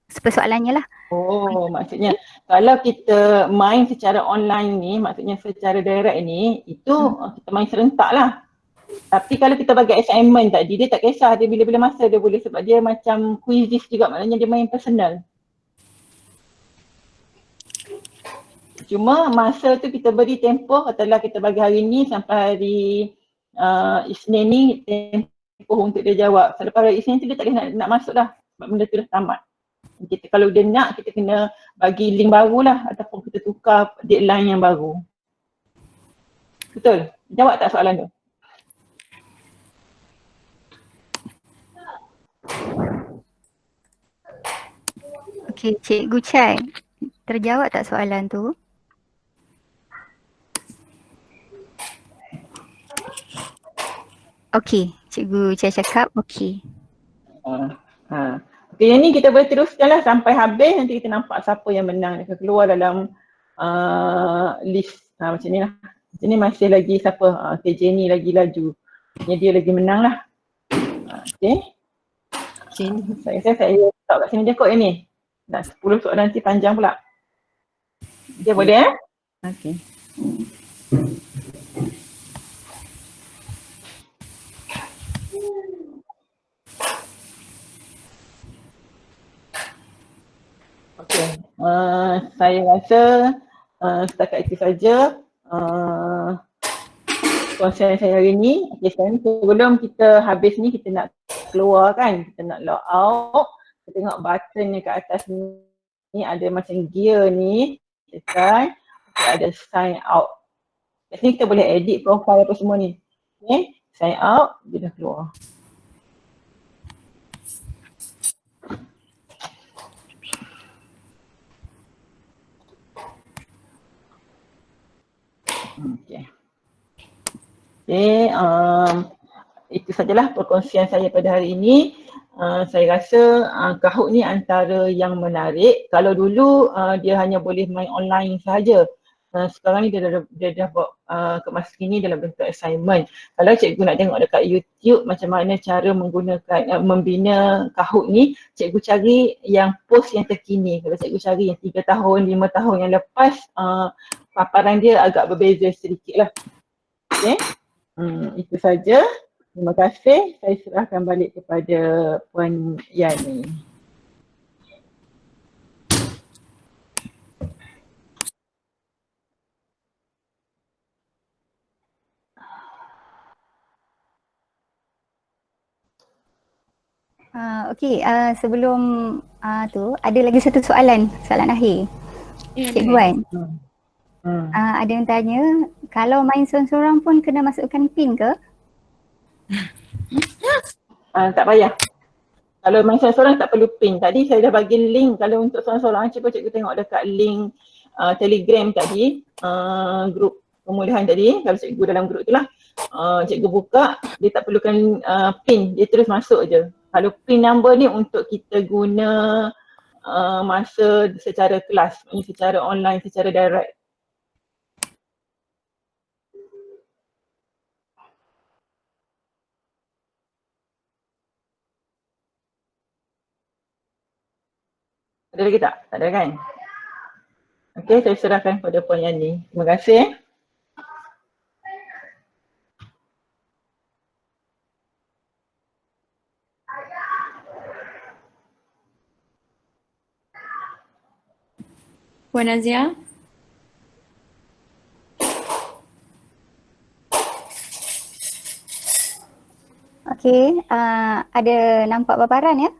Persoalannya lah. Oh, maksudnya kalau kita main secara online ni, maksudnya secara direct ni, itu kita main serentak lah. Tapi kalau kita bagi assignment tadi, dia tak kisah dia bila-bila masa dia boleh sebab dia macam quizzes juga, maknanya dia main personal. Cuma masa tu kita beri tempoh, katalah kita bagi hari ni sampai hari Isnin ni tempoh untuk dia jawab. Selepas hari Isnin tu dia tak boleh nak masuk dah sebab benda tu dah tamat. Kita, kalau dia nak, kita kena bagi link baru lah ataupun kita tukar deadline yang baru. Betul? Jawab tak soalan tu? Okey, Cikgu Chai, terjawab tak soalan tu? Okey, Cikgu Chai cakap okey. Okay, yang ni kita boleh teruskan lah sampai habis, nanti kita nampak siapa yang menang. Dia akan keluar dalam list macam ni lah. Macam ni masih lagi siapa? Okay, Jenny lagi laju. Dia lagi menang lah. Okay. Jenny. Saya stop kat sini je kot yang ni. Dah 10 soalan nanti panjang pula. Okay, boleh Okay. Okay. Saya rasa setakat itu saja konsep saya hari ni. Okay, sekarang sebelum kita habis ni, kita nak keluar kan, kita nak log out. Kita tengok button ni kat atas ni ada macam gear ni, tekan. Okay, ada sign out. Kat sini kita boleh edit profile apa semua ni. Okay, sign out, dia dah keluar. Okay. Okay, itu sajalah perkongsian saya pada hari ini. saya rasa Kahoot ni antara yang menarik. Kalau dulu dia hanya boleh main online sahaja. Sekarang ni dia dah buat ke masa kini dalam bentuk assignment. Kalau cikgu nak tengok dekat YouTube macam mana cara menggunakan membina Kahoot ni, cikgu cari yang post yang terkini. Kalau cikgu cari yang 3 tahun, 5 tahun yang lepas, paparan dia agak berbeza sedikit lah. Okay, itu saja. Terima kasih. Saya serahkan balik kepada Puan Yani. Okey, sebelum tu ada lagi satu soalan akhir. Cikgu Wan. Ada yang tanya, kalau main seorang-seorang pun kena masukkan pin ke? Tak payah. Kalau main seorang-seorang tak perlu pin. Tadi saya dah bagi link. Kalau untuk seorang-seorang, cuba cikgu tengok dekat link Telegram tadi, grup pemulihan tadi. Kalau cikgu dalam grup tu lah, cikgu buka, dia tak perlukan pin. Dia terus masuk je. Kalau pin number ni untuk kita guna masa secara kelas, secara online, secara direct. Ada lagi tak? Tak ada kan? Okey, saya serahkan kepada Puan Yani. Terima kasih. Puan Azia. Okey, ada nampak paparan ya?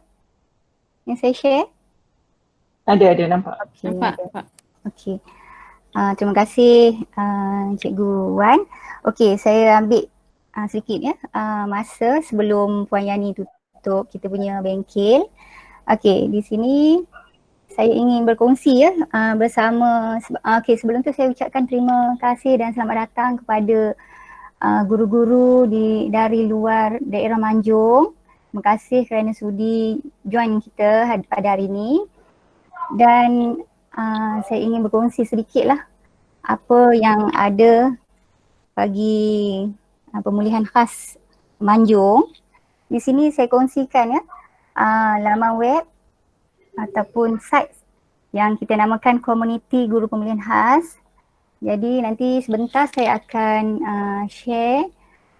Yang saya share? Ada nampak. Okay, Nampak. Okey. Terima kasih Cikgu Wan. Okey, saya ambil sedikit ya masa sebelum Puan Yani tutup kita punya bengkel. Okey, di sini saya ingin berkongsi ya bersama. Okey, sebelum tu saya ucapkan terima kasih dan selamat datang kepada guru-guru dari luar daerah Manjung. Terima kasih kerana sudi join kita pada hari ini. Dan saya ingin berkongsi sedikit lah apa yang ada bagi pemulihan khas Manjung. Di sini saya kongsikan ya laman web ataupun site yang kita namakan Komuniti Guru Pemulihan Khas. Jadi nanti sebentar saya akan share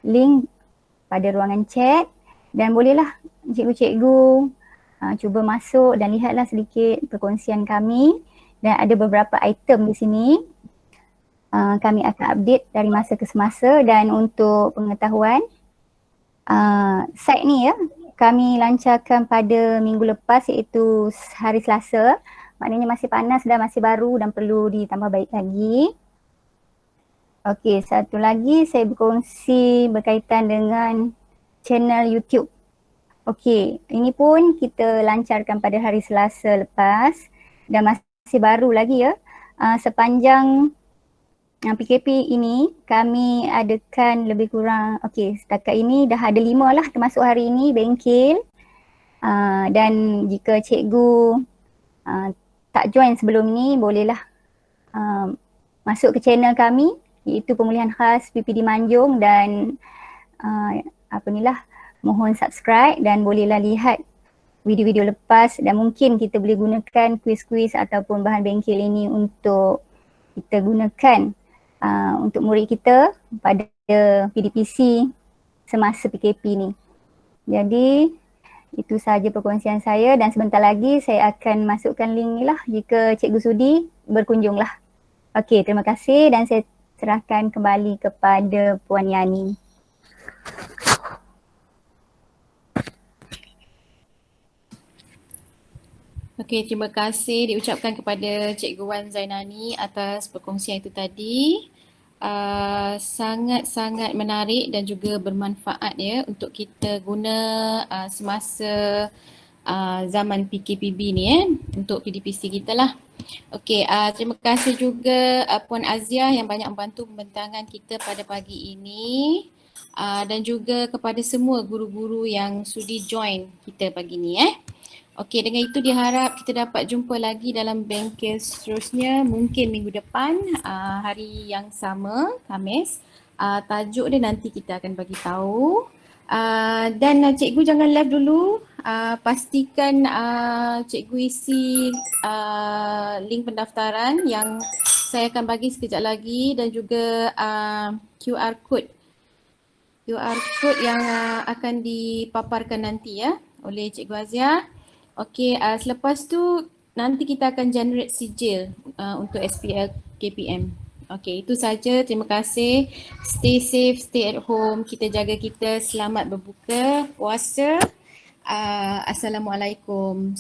link pada ruangan chat dan bolehlah cikgu-cikgu cuba masuk dan lihatlah sedikit perkongsian kami, dan ada beberapa item di sini. Kami akan update dari masa ke semasa. Dan untuk pengetahuan, site ni ya kami lancarkan pada minggu lepas, iaitu hari Selasa. Maknanya masih panas dan masih baru dan perlu ditambah baik lagi. Okey, satu lagi saya berkongsi berkaitan dengan channel YouTube. Okey, ini pun kita lancarkan pada hari Selasa lepas dan masih baru lagi ya. Sepanjang PKP ini kami adakan lebih kurang, okey, setakat ini dah ada 5 lah termasuk hari ini bengkel. Dan jika cikgu tak join sebelum ni, bolehlah masuk ke channel kami, iaitu Pemulihan Khas PPD Manjung, dan mohon subscribe dan bolehlah lihat video-video lepas, dan mungkin kita boleh gunakan kuis-kuis ataupun bahan bengkel ini untuk kita gunakan untuk murid kita pada PDPC semasa PKP ni. Jadi itu sahaja perkongsian saya, dan sebentar lagi saya akan masukkan link ni lah jika cikgu sudi berkunjunglah. Okey, terima kasih dan saya serahkan kembali kepada Puan Yani. Okey, terima kasih diucapkan kepada Cikgu Wan Zainani atas perkongsian itu tadi. Sangat-sangat menarik dan juga bermanfaat ya untuk kita guna semasa zaman PKPB ni untuk PDPC kita lah. Okey, terima kasih juga Puan Azia yang banyak membantu pembentangan kita pada pagi ini. dan juga kepada semua guru-guru yang sudi join kita pagi ni Okey, dengan itu diharap kita dapat jumpa lagi dalam bengkel seterusnya, mungkin minggu depan, hari yang sama, Khamis. Tajuk dia nanti kita akan bagi tahu. Dan cikgu jangan live dulu. Pastikan cikgu isi link pendaftaran yang saya akan bagi sekejap lagi, dan juga QR code yang akan dipaparkan nanti oleh Cikgu Azia. Okey, selepas tu nanti kita akan generate sijil untuk SPL KPM. Okey, itu saja. Terima kasih. Stay safe, stay at home. Kita jaga kita. Selamat berbuka puasa. Assalamualaikum.